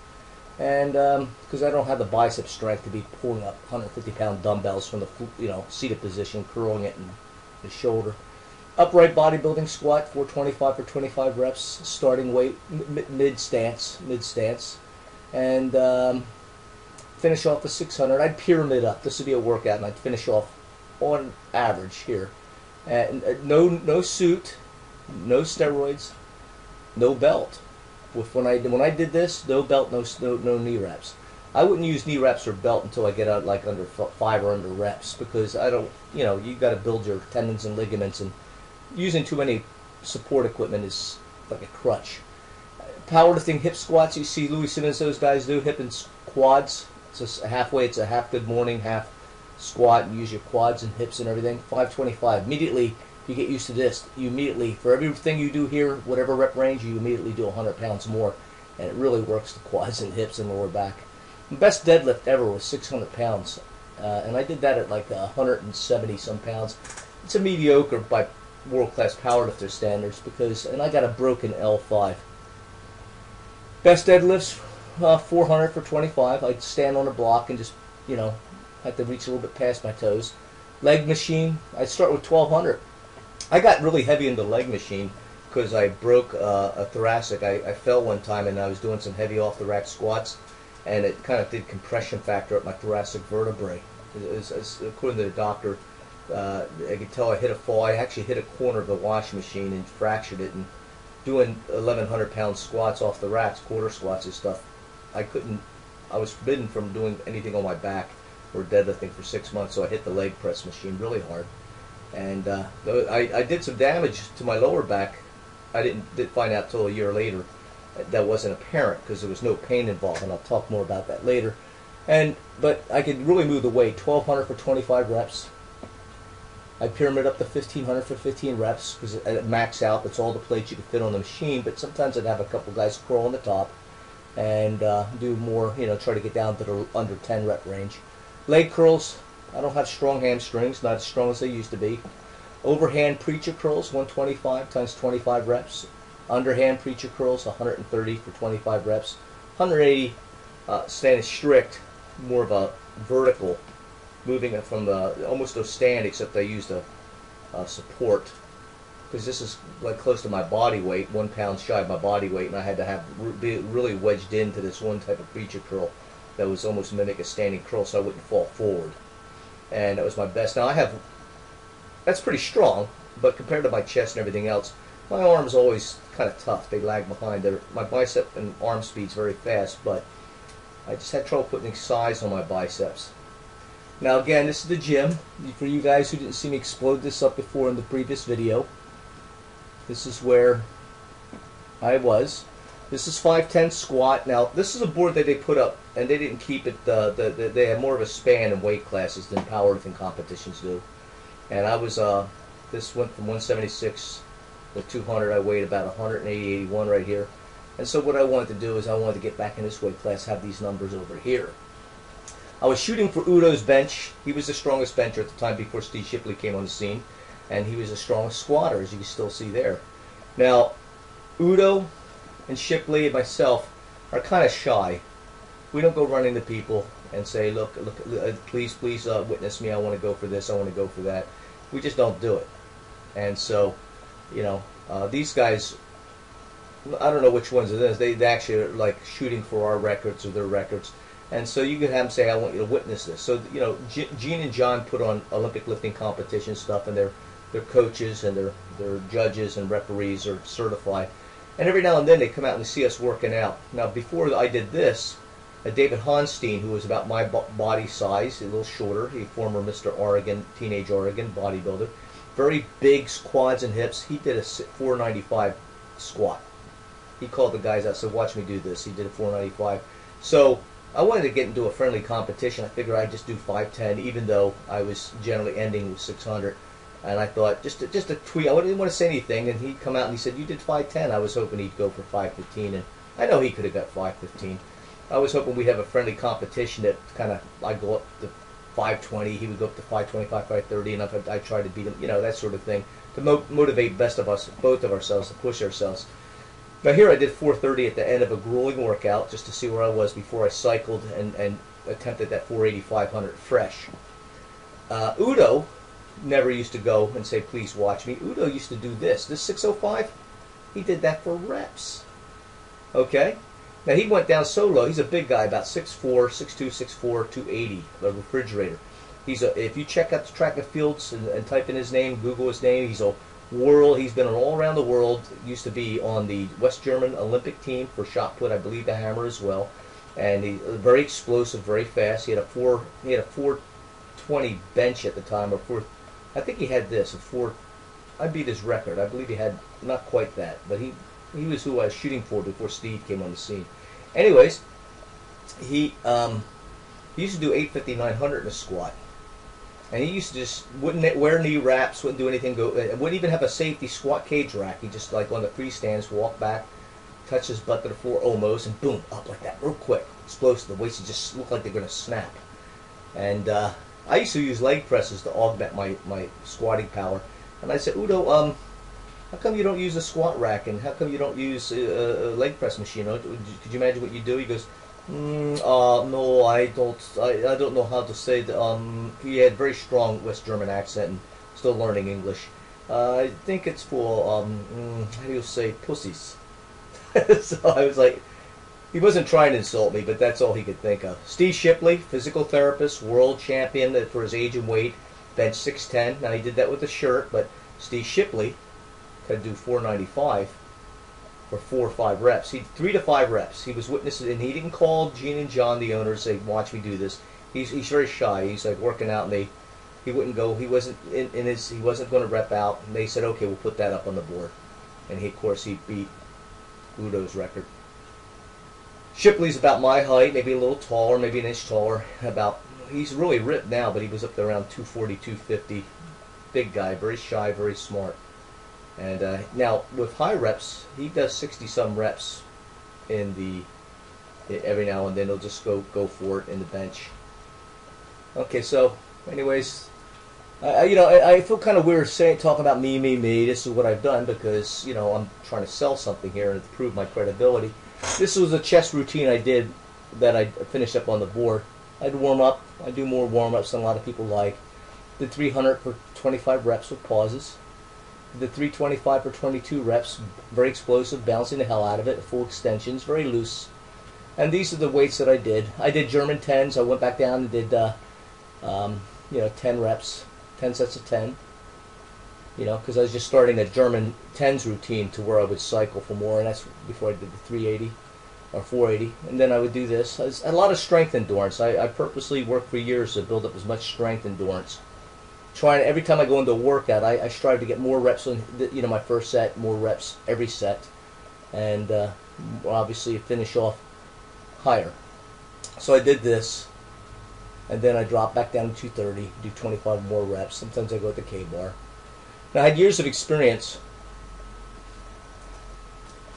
And because I don't have the bicep strength to be pulling up 150-pound dumbbells from the seated position, curling it in the shoulder. Upright bodybuilding squat, 425 for 25 reps, starting weight, mid stance, and finish off with 600. I'd pyramid up. This would be a workout, and I'd finish off on average here. And no suit. No steroids, no belt. When I did this, no belt, no knee reps. I wouldn't use knee reps or belt until I get out like under 5 or under reps, because I don't, you got to build your tendons and ligaments, and using too many support equipment is like a crutch. Powerlifting hip squats, you see Louis Simmons, those guys do hip and quads. It's halfway. It's a half good morning, half squat, and use your quads and hips and everything. 525 immediately. If you get used to this, you immediately, for everything you do here, whatever rep range, you immediately do 100 pounds more, and it really works the quads and hips and lower back. The best deadlift ever was 600 pounds, and I did that at like 170 some pounds. It's a mediocre by world-class powerlifter standards, and I got a broken L5. Best deadlifts, 400 for 25. I'd stand on a block and just, have to reach a little bit past my toes. Leg machine, I'd start with 1200. I got really heavy in the leg machine because I broke a thoracic. I fell one time and I was doing some heavy off the rack squats, and it kind of did compression factor up my thoracic vertebrae. According to the doctor, I could tell I hit a fall. I actually hit a corner of the wash machine and fractured it. And doing 1,100 pound squats off the racks, quarter squats and stuff, I was forbidden from doing anything on my back or deadlifting for 6 months. So I hit the leg press machine really hard. And I did some damage to my lower back. I didn't find out till a year later. That wasn't apparent because there was no pain involved, and I'll talk more about that later. But I could really move the weight. 1,200 for 25 reps. I pyramid up to 1,500 for 15 reps because at max out, that's all the plates you could fit on the machine. But sometimes I'd have a couple guys crawl on the top. and do more, try to get down to the under 10 rep range. Leg curls, I don't have strong hamstrings, not as strong as they used to be. Overhand preacher curls, 125 times 25 reps. Underhand preacher curls, 130 for 25 reps. 180 standing strict, more of a vertical, moving it from the almost a stand, except I used a support, because this is like close to my body weight, 1 pound shy of my body weight, and I had to be really wedged into this one type of preacher curl that was almost mimic a standing curl, so I wouldn't fall forward. And that was my best. Now that's pretty strong, but compared to my chest and everything else, my arms always kind of tough. They lag behind. My bicep and arm speed's very fast, but I just had trouble putting size on my biceps. Now again, this is the gym. For you guys who didn't see me explode this up before in the previous video, this is where I was. This is 510 squat. Now this is a board that they put up, and they didn't keep it. They have more of a span in weight classes than powerlifting competitions do. And I was this went from 176 to 200. I weighed about 180, 81 right here. And so what I wanted to do is I wanted to get back in this weight class, have these numbers over here. I was shooting for Udo's bench. He was the strongest bencher at the time before Steve Shipley came on the scene, and he was the strongest squatter, as you can still see there. Now, Udo and Shipley and myself are kind of shy. We don't go running to people and say, look, please witness me. I want to go for this. I want to go for that. We just don't do it. And so, these guys, I don't know which ones it is. They actually are like shooting for our records or their records. And so you can have them say, I want you to witness this. So, Gene and John put on Olympic lifting competition stuff, and their coaches and their judges and referees are certified. And every now and then they come out and see us working out. Now, before I did this, David Honstein, who was about my body size, a little shorter, he former Mr. Oregon, teenage Oregon bodybuilder, very big quads and hips. He did a 495 squat. He called the guys out, said, watch me do this. He did a 495. So I wanted to get into a friendly competition. I figured I'd just do 510, even though I was generally ending with 600. And I thought, just a tweet. I didn't want to say anything. And he'd come out and he said, you did 510. I was hoping he'd go for 515. And I know he could have got 515. I was hoping we'd have a friendly competition that kind of, I'd go up to 520, he would go up to 525, 530, and I tried to beat him, that sort of thing, to motivate both of ourselves, to push ourselves. Now here I did 430 at the end of a grueling workout, just to see where I was before I cycled and attempted that 480, 500 fresh. Udo never used to go and say, please watch me. Udo used to do this. This 605, he did that for reps. Okay? Now he went down so low. He's a big guy, about 6'4", 6'2", 6'4", 280, a refrigerator. If you check out the track and fields and type in his name, Google his name, he's been all around the world. Used to be on the West German Olympic team for shot put, I believe the hammer as well. And he's very explosive, very fast. He had a 420 bench at the time, I think he had this, I beat his record. I believe he had not quite that, but he was who I was shooting for before Steve came on the scene. Anyways, he used to do 850, 900 in a squat. And he used to just wouldn't wear knee wraps, wouldn't do anything, wouldn't even have a safety squat cage rack. He just like on the freestands, walk back, touch his butt to the floor almost, and boom, up like that, real quick. Explosive. The weights just look like they're going to snap. And I used to use leg presses to augment my squatting power. And I said, Udo, how come you don't use a squat rack, and how come you don't use a leg press machine? Could you imagine what you do? He goes, no, I don't know how to say that. He had very strong West German accent and still learning English. I think it's for, how do you say, pussies? So I was like, he wasn't trying to insult me, but that's all he could think of. Steve Shipley, physical therapist, world champion for his age and weight, bench 610. Now he did that with a shirt, but Steve Shipley could do 495 for 4 or 5 reps. 3 to 5 reps. He was witnessing, and he didn't call Gene and John, the owners, say, watch me do this. He's very shy. He's like working out, and he wouldn't go. He wasn't he wasn't going to rep out. And they said, okay, we'll put that up on the board. And of course he beat Udo's record. Shipley's about my height, maybe a little taller, maybe an inch taller. He's really ripped now, but he was up there around 240, 250. Big guy, very shy, very smart. And now with high reps, he does 60-some reps in the every now and then they'll just go for it in the bench. Okay, so anyways, I feel kind of weird talking about me. This is what I've done because, I'm trying to sell something here and to prove my credibility. This was a chest routine I did that I finished up on the board. I'd warm up. I do more warm-ups than a lot of people like. Did 300 for 25 reps with pauses. Did 325 for 22 reps, very explosive, bouncing the hell out of it, full extensions, very loose. And these are the weights that I did. I did German 10s. I went back down and did, 10 reps, 10 sets of 10. Because I was just starting a German 10s routine to where I would cycle for more, and that's before I did the 380 or 480. And then I would do this. A lot of strength endurance. I purposely worked for years to build up as much strength endurance. Every time I go into a workout, I strive to get more reps on, my first set, more reps every set, and obviously finish off higher. So I did this, and then I dropped back down to 230, do 25 more reps. Sometimes I go with the K-bar. Now I had years of experience,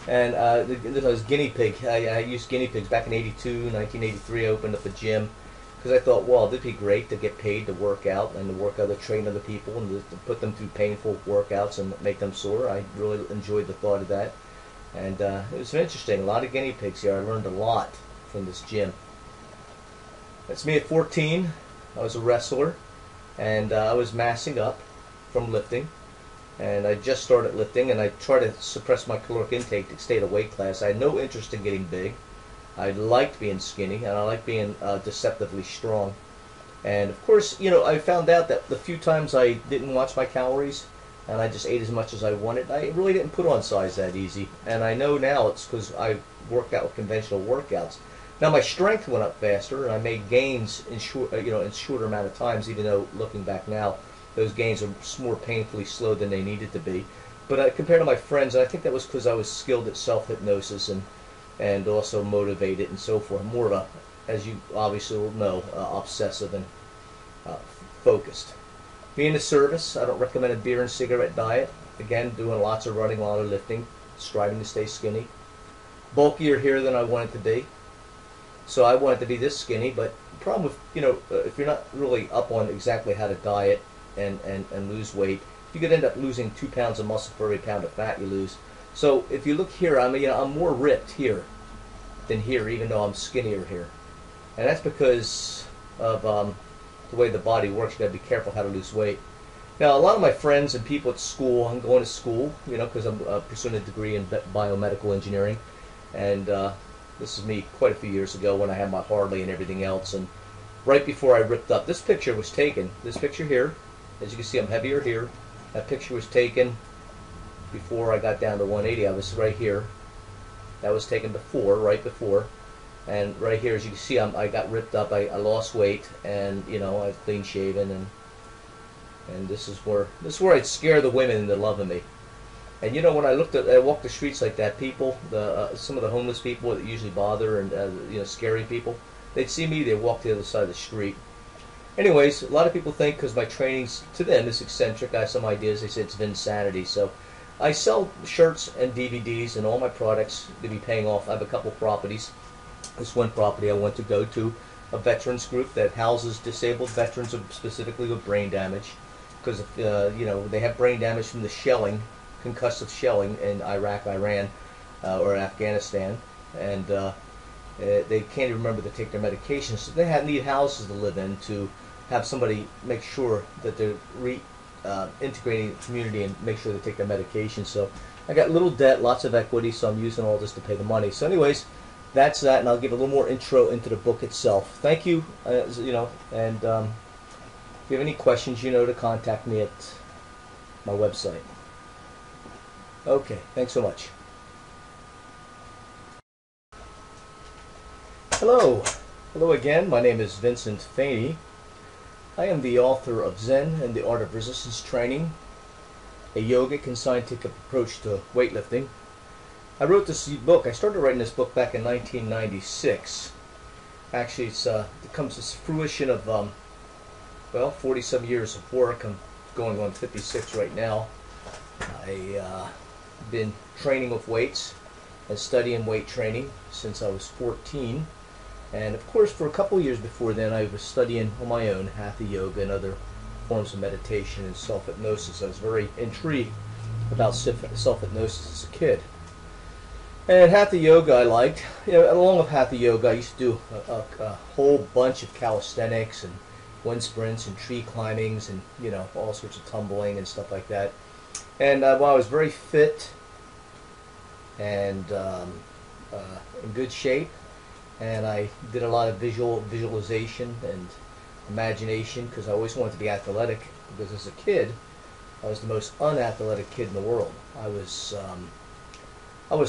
and I was guinea pig. I used guinea pigs back in 1983. I opened up a gym. Because I thought, well, it'd be great to get paid to work out and to work out, to train other people and to put them through painful workouts and make them sore. I really enjoyed the thought of that. And it was interesting. A lot of guinea pigs here. I learned a lot from this gym. That's me at 14. I was a wrestler. And I was massing up from lifting. And I just started lifting. And I tried to suppress my caloric intake to stay at a weight class. I had no interest in getting big. I liked being skinny, and I liked being deceptively strong. And of course, I found out that the few times I didn't watch my calories and I just ate as much as I wanted, I really didn't put on size that easy. And I know now it's because I worked out with conventional workouts. Now my strength went up faster, and I made gains in shorter amount of times. Even though looking back now, those gains are more painfully slow than they needed to be. But compared to my friends, and I think that was because I was skilled at self-hypnosis and also motivated and so forth. More of a, as you obviously will know, obsessive and focused. Me in the service, I don't recommend a beer and cigarette diet. Again, doing lots of running, a lot of lifting, striving to stay skinny. Bulkier here than I wanted to be. So I wanted to be this skinny, but the problem with, if you're not really up on exactly how to diet and lose weight, you could end up losing 2 pounds of muscle for every pound of fat you lose. So if you look here, I'm more ripped here than here, even though I'm skinnier here. And that's because of the way the body works. You got to be careful how to lose weight. Now, a lot of my friends and people at school, I'm going to school, because I'm pursuing a degree in biomedical engineering. And this is me quite a few years ago when I had my Harley and everything else. And right before I ripped up, this picture was taken. This picture here, as you can see, I'm heavier here. That picture was taken before I got down to 180. I was right here. That was taken before, right before. And right here, as you can see, I got ripped up. I lost weight, and I'm clean shaven, and this is where I'd scare the women into loving me. And when I walked the streets like that, people, some of the homeless people that usually bother and scary people, they'd see me, they'd walk to the other side of the street. Anyways, a lot of people think because my training's to them is eccentric. I have some ideas. They say it's Vinsanity. So I sell shirts and DVDs and all my products to be paying off. I have a couple properties. This one property I want to go to a veterans group that houses disabled veterans, specifically with brain damage, because they have brain damage from the shelling, concussive shelling in Iraq, Iran, or Afghanistan, and they can't even remember to take their medications. So they need houses to live in to have somebody make sure that they're integrating the community and make sure they take their medication. So I got little debt, lots of equity, so I'm using all this to pay the money. So anyways, that's that, and I'll give a little more intro into the book itself. Thank you, and if you have any questions, to contact me at my website. Okay, thanks so much. Hello again. My name is Vincent Faney. I am the author of Zen and the Art of Resistance Training, a yogic and scientific approach to weightlifting. I wrote this book. I started writing this book back in 1996. Actually, it comes to fruition of 40-some years of work. I'm going on 56 right now. I've been training with weights and studying weight training since I was 14. And of course, for a couple years before then, I was studying on my own Hatha yoga and other forms of meditation and self-hypnosis. I was very intrigued about self-hypnosis as a kid. And Hatha yoga I liked. Along with Hatha yoga, I used to do a whole bunch of calisthenics and wind sprints and tree climbings and all sorts of tumbling and stuff like that. And while I was very fit and in good shape, and I did a lot of visualization and imagination because I always wanted to be athletic, because as a kid I was the most unathletic kid in the world. I was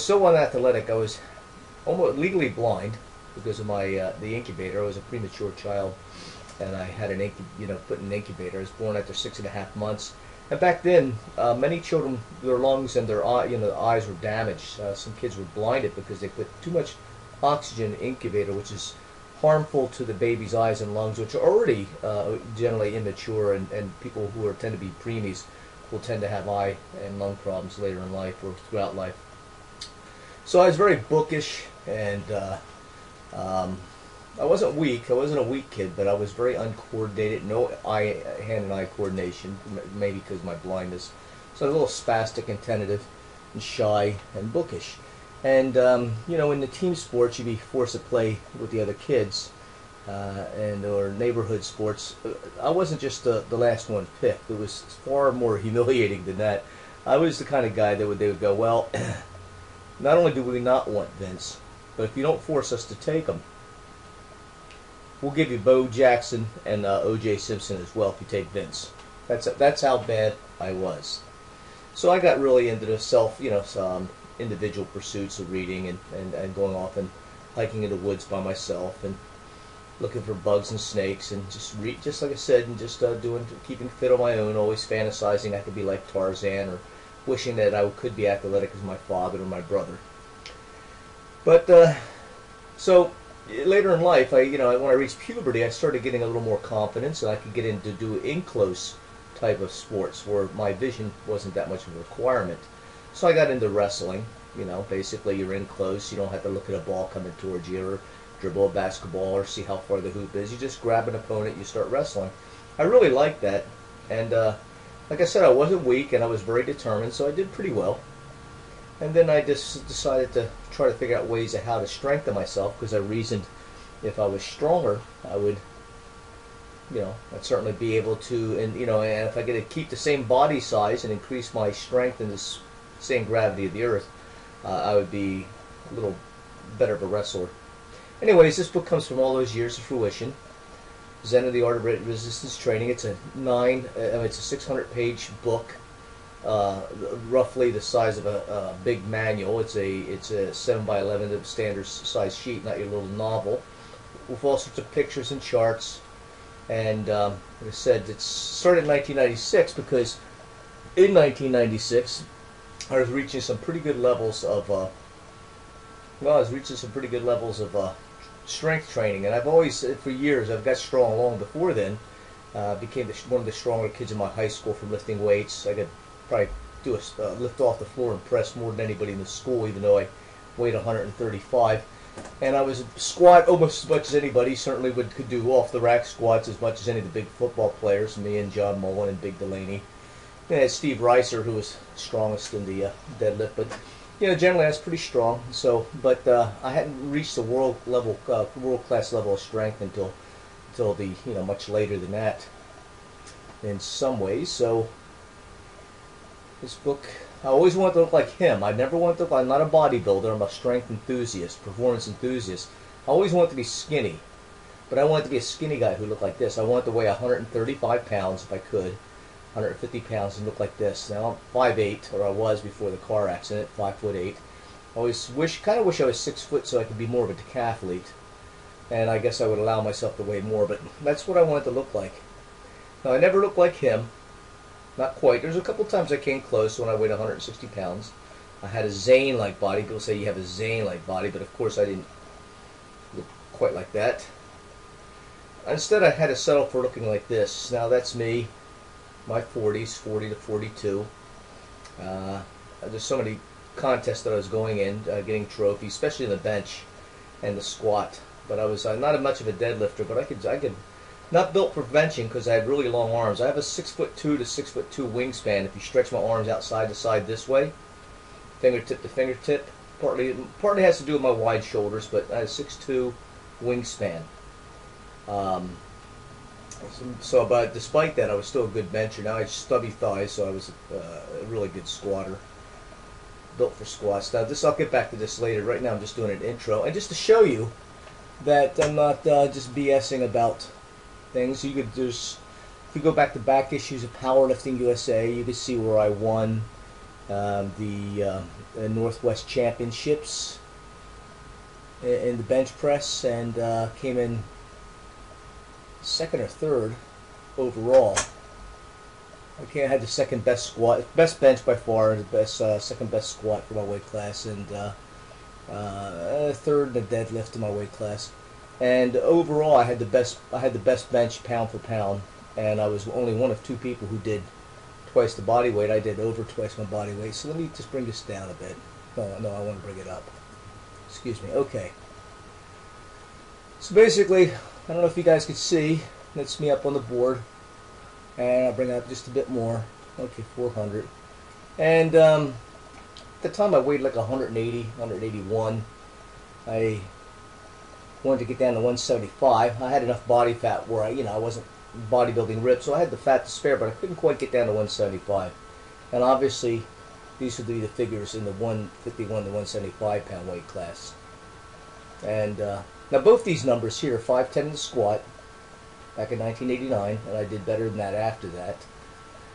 so unathletic. I was almost legally blind because of my the incubator. I was a premature child, and I had an put in an incubator. I was born after 6.5 months. And back then, many children, their lungs and their eyes were damaged. Some kids were blinded because they put too much oxygen in the incubator, which is harmful to the baby's eyes and lungs, which are already generally immature, and people who tend to be preemies will tend to have eye and lung problems later in life or throughout life. So I was very bookish, and I wasn't weak. I wasn't a weak kid, but I was very uncoordinated. No hand and eye coordination, maybe because of my blindness. So I was a little spastic and tentative and shy and bookish. And in the team sports, you'd be forced to play with the other kids, or neighborhood sports. I wasn't just the last one picked. It was far more humiliating than that. I was the kind of guy that they would go, well, not only do we not want Vince, but if you don't force us to take him, we'll give you Bo Jackson and O.J. Simpson as well if you take Vince. That's how bad I was. So I got really into the individual pursuits of reading and going off and hiking in the woods by myself and looking for bugs and snakes and just like I said, and just keeping fit on my own, always fantasizing I could be like Tarzan, or wishing that I could be athletic as my father or my brother. But so later in life, when I reached puberty, I started getting a little more confidence, and I could get into do in-close type of sports where my vision wasn't that much of a requirement. So I got into wrestling. Basically you're in close. You don't have to look at a ball coming towards you or dribble a basketball or see how far the hoop is. You just grab an opponent, you start wrestling. I really liked that. And like I said, I wasn't weak and I was very determined, so I did pretty well. And then I just decided to try to figure out ways of how to strengthen myself, because I reasoned if I was stronger, I would, I'd certainly be able to, and if I get to keep the same body size and increase my strength in the same gravity of the earth, I would be a little better of a wrestler. Anyways, this book comes from all those years of fruition. Zen of the Art of Resistance Training. It's a 600-page book, roughly the size of a big manual. It's a 7 by 11 standard size sheet, not your little novel, with all sorts of pictures and charts. And like I said, it started in 1996 because in 1996 I was reaching some pretty good levels of strength training, and I've always, for years, I've got strong long before then. Became one of the stronger kids in my high school from lifting weights. I could probably do a lift off the floor and press more than anybody in the school, even though I weighed 135. And I was squat almost as much as anybody. Certainly could do off the rack squats as much as any of the big football players. Me and John Mullen and Big Delaney. And I had Steve Reiser, who was strongest in the deadlift, but generally I was pretty strong. So, but I hadn't reached the world class level of strength until the much later than that, in some ways. So this book, I always wanted to look like him. I never wanted to look. I'm not a bodybuilder. I'm a strength enthusiast, performance enthusiast. I always wanted to be skinny, but I wanted to be a skinny guy who looked like this. I wanted to weigh 135 pounds if I could. 150 pounds and look like this. Now I'm 5'8", or I was before the car accident, 5'8". I always kind of wish I was 6 foot so I could be more of a decathlete, and I guess I would allow myself to weigh more. But that's what I wanted to look like. Now I never looked like him, not quite. There's a couple times I came close when I weighed 160 pounds. I had a Zane-like body. People say you have a Zane-like body, but of course I didn't look quite like that. Instead, I had to settle for looking like this. Now that's me. My 40s, 40 to 42. There's so many contest that I was going in, getting trophies, especially in the bench and the squat. But I was not much of a deadlifter, but I could not built for benching because I had really long arms. I have a 6'2" to 6'2" wingspan. If you stretch my arms out side to side this way, fingertip to fingertip, partly has to do with my wide shoulders, but I have a 6'2" wingspan. But despite that, I was still a good bencher. Now I had stubby thighs, so I was a really good squatter. Built for squats. Now I'll get back to this later. Right now I'm just doing an intro, and just to show you that I'm not just BSing about things. If you go back issues of Powerlifting USA, you can see where I won the Northwest Championships in the bench press, and came in second or third overall. I had the second best squat, best bench by far, the second best squat for my weight class, and third in the deadlift in my weight class. And overall, I had the best bench pound for pound, and I was only one of two people who did twice the body weight. I did over twice my body weight. So let me just bring this down a bit. No, I want to bring it up. Excuse me. Okay. So basically, I don't know if you guys could see. That's me up on the board, and I'll bring it up just a bit more. Okay, 400. And at the time, I weighed like 180, 181. I wanted to get down to 175. I had enough body fat where I wasn't bodybuilding ripped, so I had the fat to spare, but I couldn't quite get down to 175. And obviously, these would be the figures in the 151 to 175 pound weight class. And now both these numbers here, 5'10" in the squat back in 1989, and I did better than that after that.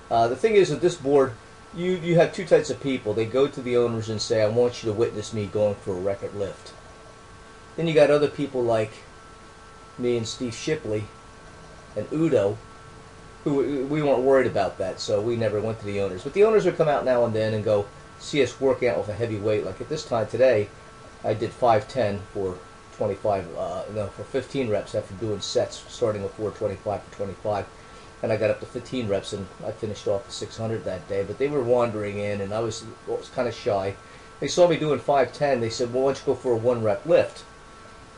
The thing is, with this board, you have two types of people. They go to the owners and say, I want you to witness me going for a record lift. Then you got other people like me and Steve Shipley and Udo, who we weren't worried about that, so we never went to the owners. But the owners would come out now and then and go see us working out with a heavy weight. Like at this time today, I did 5'10" for 15 reps after doing sets, starting with 425 for 25. And I got up to 15 reps, and I finished off the 600 that day. But they were wandering in, and I was kind of shy. They saw me doing 5'10". They said, well, why don't you go for a 1-rep lift?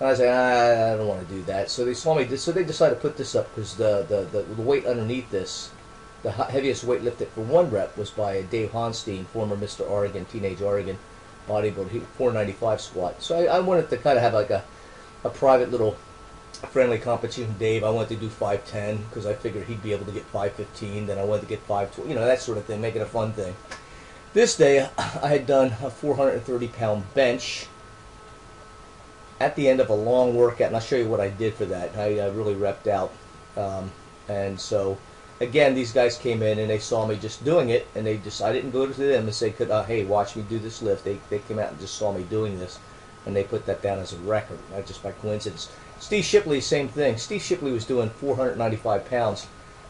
And I was like, I don't want to do that. So they saw me, so they decided to put this up because the weight underneath this, the heaviest weight lifted for 1 rep was by Dave Honstein, former Mr. Oregon, Teenage Oregon bodybuilder, 495 squat. So I wanted to kind of have like a private little friendly competition with Dave. I wanted to do 5'10" because I figured he'd be able to get 5'15". Then I wanted to get 5'20", that sort of thing, make it a fun thing. This day, I had done a 430-pound bench at the end of a long workout, and I'll show you what I did for that. I really repped out. And so, again, these guys came in and they saw me just doing it, and I didn't go to them and say, hey, watch me do this lift. They came out and just saw me doing this, and they put that down as a record, just by coincidence. Steve Shipley, same thing. Steve Shipley was doing 495 pounds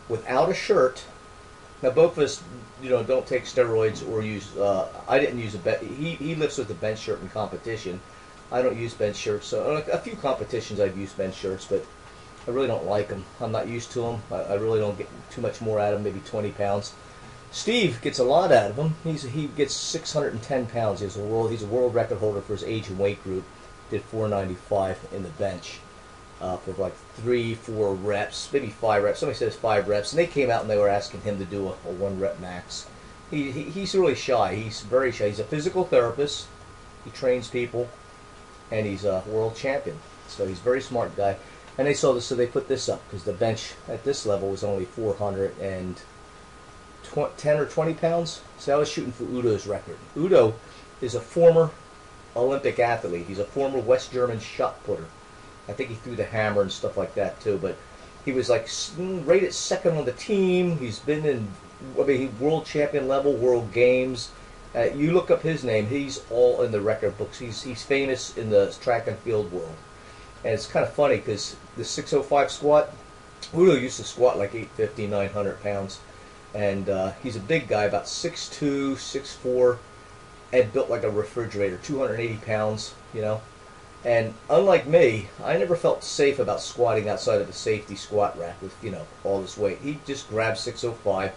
without a shirt. Now, both of us, don't take steroids or use. I didn't use a bench. He lifts with a bench shirt in competition. I don't use bench shirts. So a few competitions I've used bench shirts, but I really don't like them. I'm not used to them. I really don't get too much more out of them. Maybe 20 pounds. Steve gets a lot out of them. He gets 610 pounds. He's a world record holder for his age and weight group. Did 495 in the bench for like 3-4 reps, maybe 5 reps. Somebody says 5 reps, and they came out and they were asking him to do a 1-rep max. He's really shy. He's very shy. He's a physical therapist. He trains people, and he's a world champion. So he's a very smart guy. And they saw this, so they put this up because the bench at this level was only 410 or 20 pounds. So I was shooting for Udo's record. Udo is a former Olympic athlete. He's a former West German shot putter. I think he threw the hammer and stuff like that too. But he was like rated second on the team. He's been in world champion level, world games. You look up his name, he's all in the record books. He's famous in the track and field world. And it's kind of funny because the 605 squat, Udo used to squat like 850, 900 pounds. And he's a big guy, about 6'2", 6'4", and built like a refrigerator, 280 pounds, And unlike me, I never felt safe about squatting outside of a safety squat rack with, all this weight. He just grabbed 605,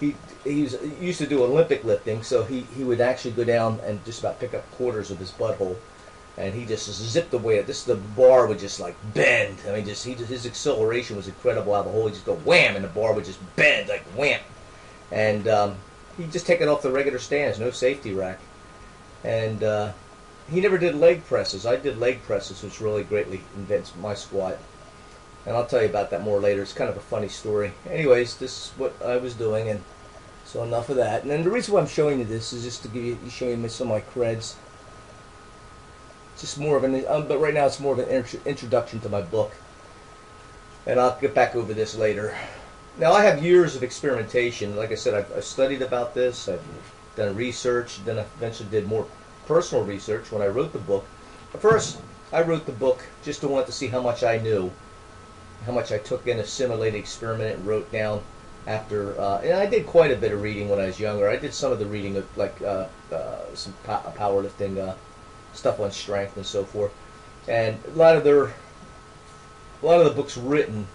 he used to do Olympic lifting, so he would actually go down and just about pick up quarters of his butthole, and he just zipped away. The bar would just like bend. I mean, his acceleration was incredible. How the hole would just go wham, and the bar would just bend like wham, and he'd just take it off the regular stands, no safety rack, and he never did leg presses. I did leg presses, which really greatly advanced my squat. And I'll tell you about that more later. It's kind of a funny story. Anyways, this is what I was doing, and so enough of that. And then the reason why I'm showing you this is just to show you some of my creds. Just more of an, but right now it's more of an introduction to my book. And I'll get back over this later. Now I have years of experimentation. Like I said, I've studied about this. I've done research. Then I eventually did more personal research when I wrote the book. But first, I wrote the book just to want to see how much I knew. How much I took in, assimilated, experimented, and wrote down after. And I did quite a bit of reading when I was younger. I did some of the reading of like some powerlifting stuff on strength and so forth. And a lot of the books written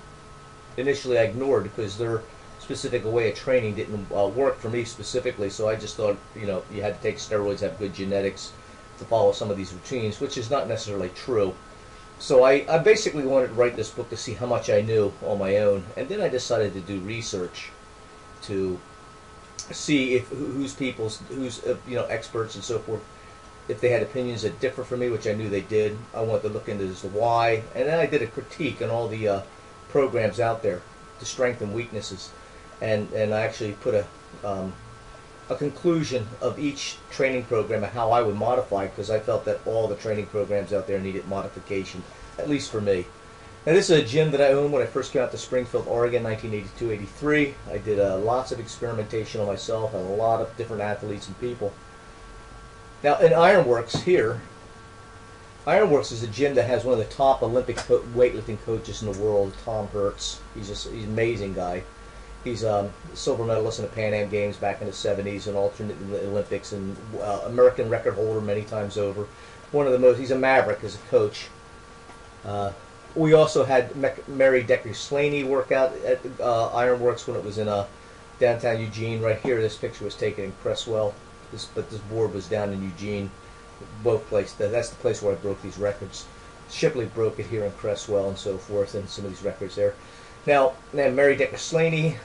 initially I ignored because their specific way of training didn't work for me specifically. So I just thought, you know, you had to take steroids, have good genetics to follow some of these routines, which is not necessarily true. So I basically wanted to write this book to see how much I knew on my own, and then I decided to do research to see if who's you know, experts and so forth, if they had opinions that differ from me, which I knew they did. I wanted to look into this why, and then I did a critique on all the programs out there, the strengths and weaknesses, and I actually put a conclusion of each training program and how I would modify, because I felt that all the training programs out there needed modification, at least for me. Now this is a gym that I owned when I first came out to Springfield, Oregon, 1982-83. I did lots of experimentation on myself and a lot of different athletes and people. Now in Ironworks here, Ironworks is a gym that has one of the top Olympic weightlifting coaches in the world, Tom Hertz. He's an amazing guy. He's a silver medalist in the Pan Am Games back in the 70s, and alternate in the Olympics, and American record holder many times over. He's a maverick as a coach. We also had Mary Decker-Slaney work out at Ironworks when it was in downtown Eugene. Right here, this picture was taken in Cresswell, but this board was down in Eugene. Both places. That's the place where I broke these records. Shipley broke it here in Cresswell and so forth, and some of these records there. Now Mary Decker-Slaney,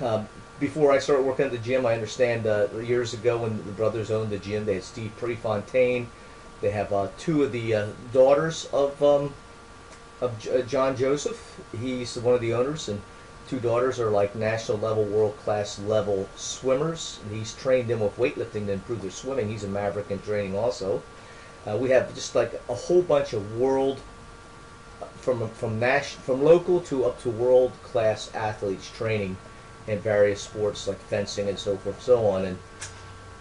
before I started working at the gym, I understand years ago when the brothers owned the gym, they had Steve Prefontaine. They have two of the daughters of John Joseph. He's one of the owners, and two daughters are like national level, world-class level swimmers. And he's trained them with weightlifting to improve their swimming. He's a maverick in training also. We have just like a whole bunch of world, from local to up to world-class athletes training in various sports like fencing and so forth and so on. And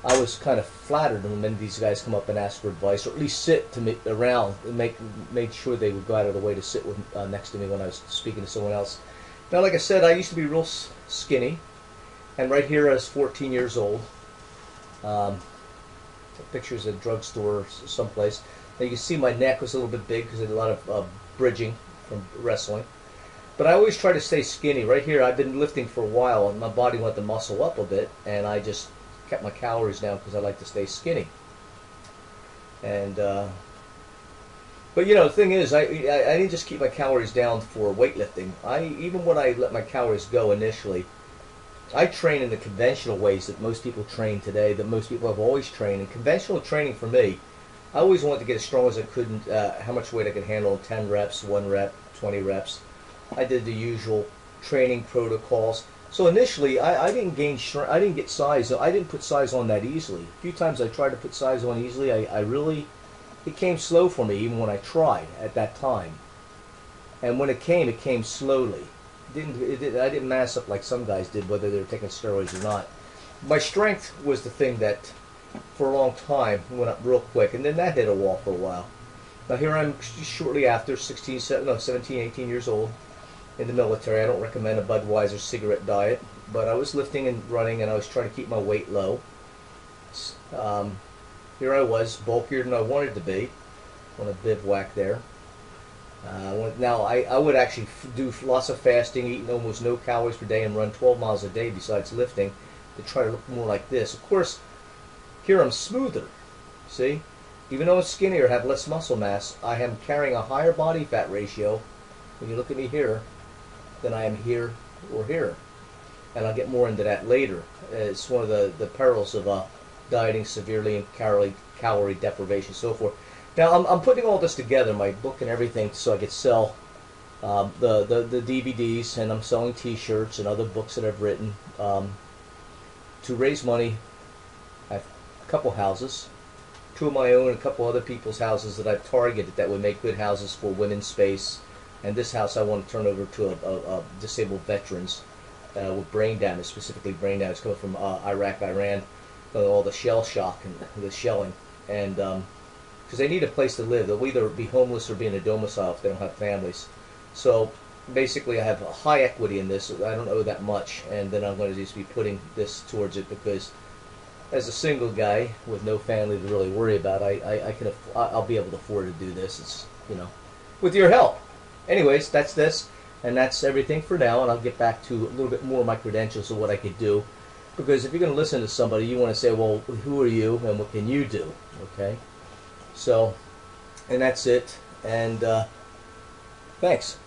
I was kind of flattered when many of these guys come up and ask for advice, or at least sit to me around and made sure they would go out of the way to sit with, next to me when I was speaking to someone else. Now, like I said, I used to be real skinny, and right here I was 14 years old. Pictures at a drugstore someplace. Now you can see my neck was a little bit big because I did a lot of bridging from wrestling. But I always try to stay skinny. Right here, I've been lifting for a while, and my body wanted to muscle up a bit, and I just kept my calories down because I like to stay skinny. And but you know, the thing is, I didn't just keep my calories down for weightlifting. Even when I let my calories go initially, I train in the conventional ways that most people train today, that most people have always trained. And conventional training for me, I always wanted to get as strong as I could, how much weight I could handle in 10 reps, 1 rep, 20 reps. I did the usual training protocols. So initially, I didn't gain strength, I didn't get size, I didn't put size on that easily. A few times I tried to put size on easily, it came slow for me even when I tried at that time. And when it came slowly. I didn't mass up like some guys did, whether they were taking steroids or not. My strength was the thing that, for a long time, went up real quick, and then that hit a wall for a while. Now here I'm shortly after, 17, 18 years old, in the military. I don't recommend a Budweiser cigarette diet, but I was lifting and running, and I was trying to keep my weight low. Here I was, bulkier than I wanted to be, on a bivouac there. Now, I would actually do lots of fasting, eating almost no calories per day, and run 12 miles a day besides lifting. to try to look more like this. Of course, here I'm smoother. See? Even though I'm skinnier, have less muscle mass, I am carrying a higher body fat ratio, when you look at me here, than I am here or here. And I'll get more into that later. It's one of the perils of dieting severely and calorie deprivation and so forth. Now, I'm putting all this together, my book and everything, so I could sell the DVDs, and I'm selling T-shirts and other books that I've written to raise money. I have a couple houses, 2 of my own and a couple other people's houses that I've targeted that would make good houses for women's space. And this house I want to turn over to a disabled veterans with brain damage, specifically brain damage coming from Iraq, Iran, all the shell shock and the shelling. And because they need a place to live. They'll either be homeless or be in a domicile if they don't have families. So basically I have a high equity in this. I don't owe that much, and then I'm going to just be putting this towards it because as a single guy with no family to really worry about, I'll be able to afford to do this. It's, you know, with your help. Anyways, that's this, and that's everything for now, and I'll get back to a little bit more of my credentials of what I could do. Because if you're going to listen to somebody, you want to say, well, who are you and what can you do? Okay? So, and that's it, and thanks.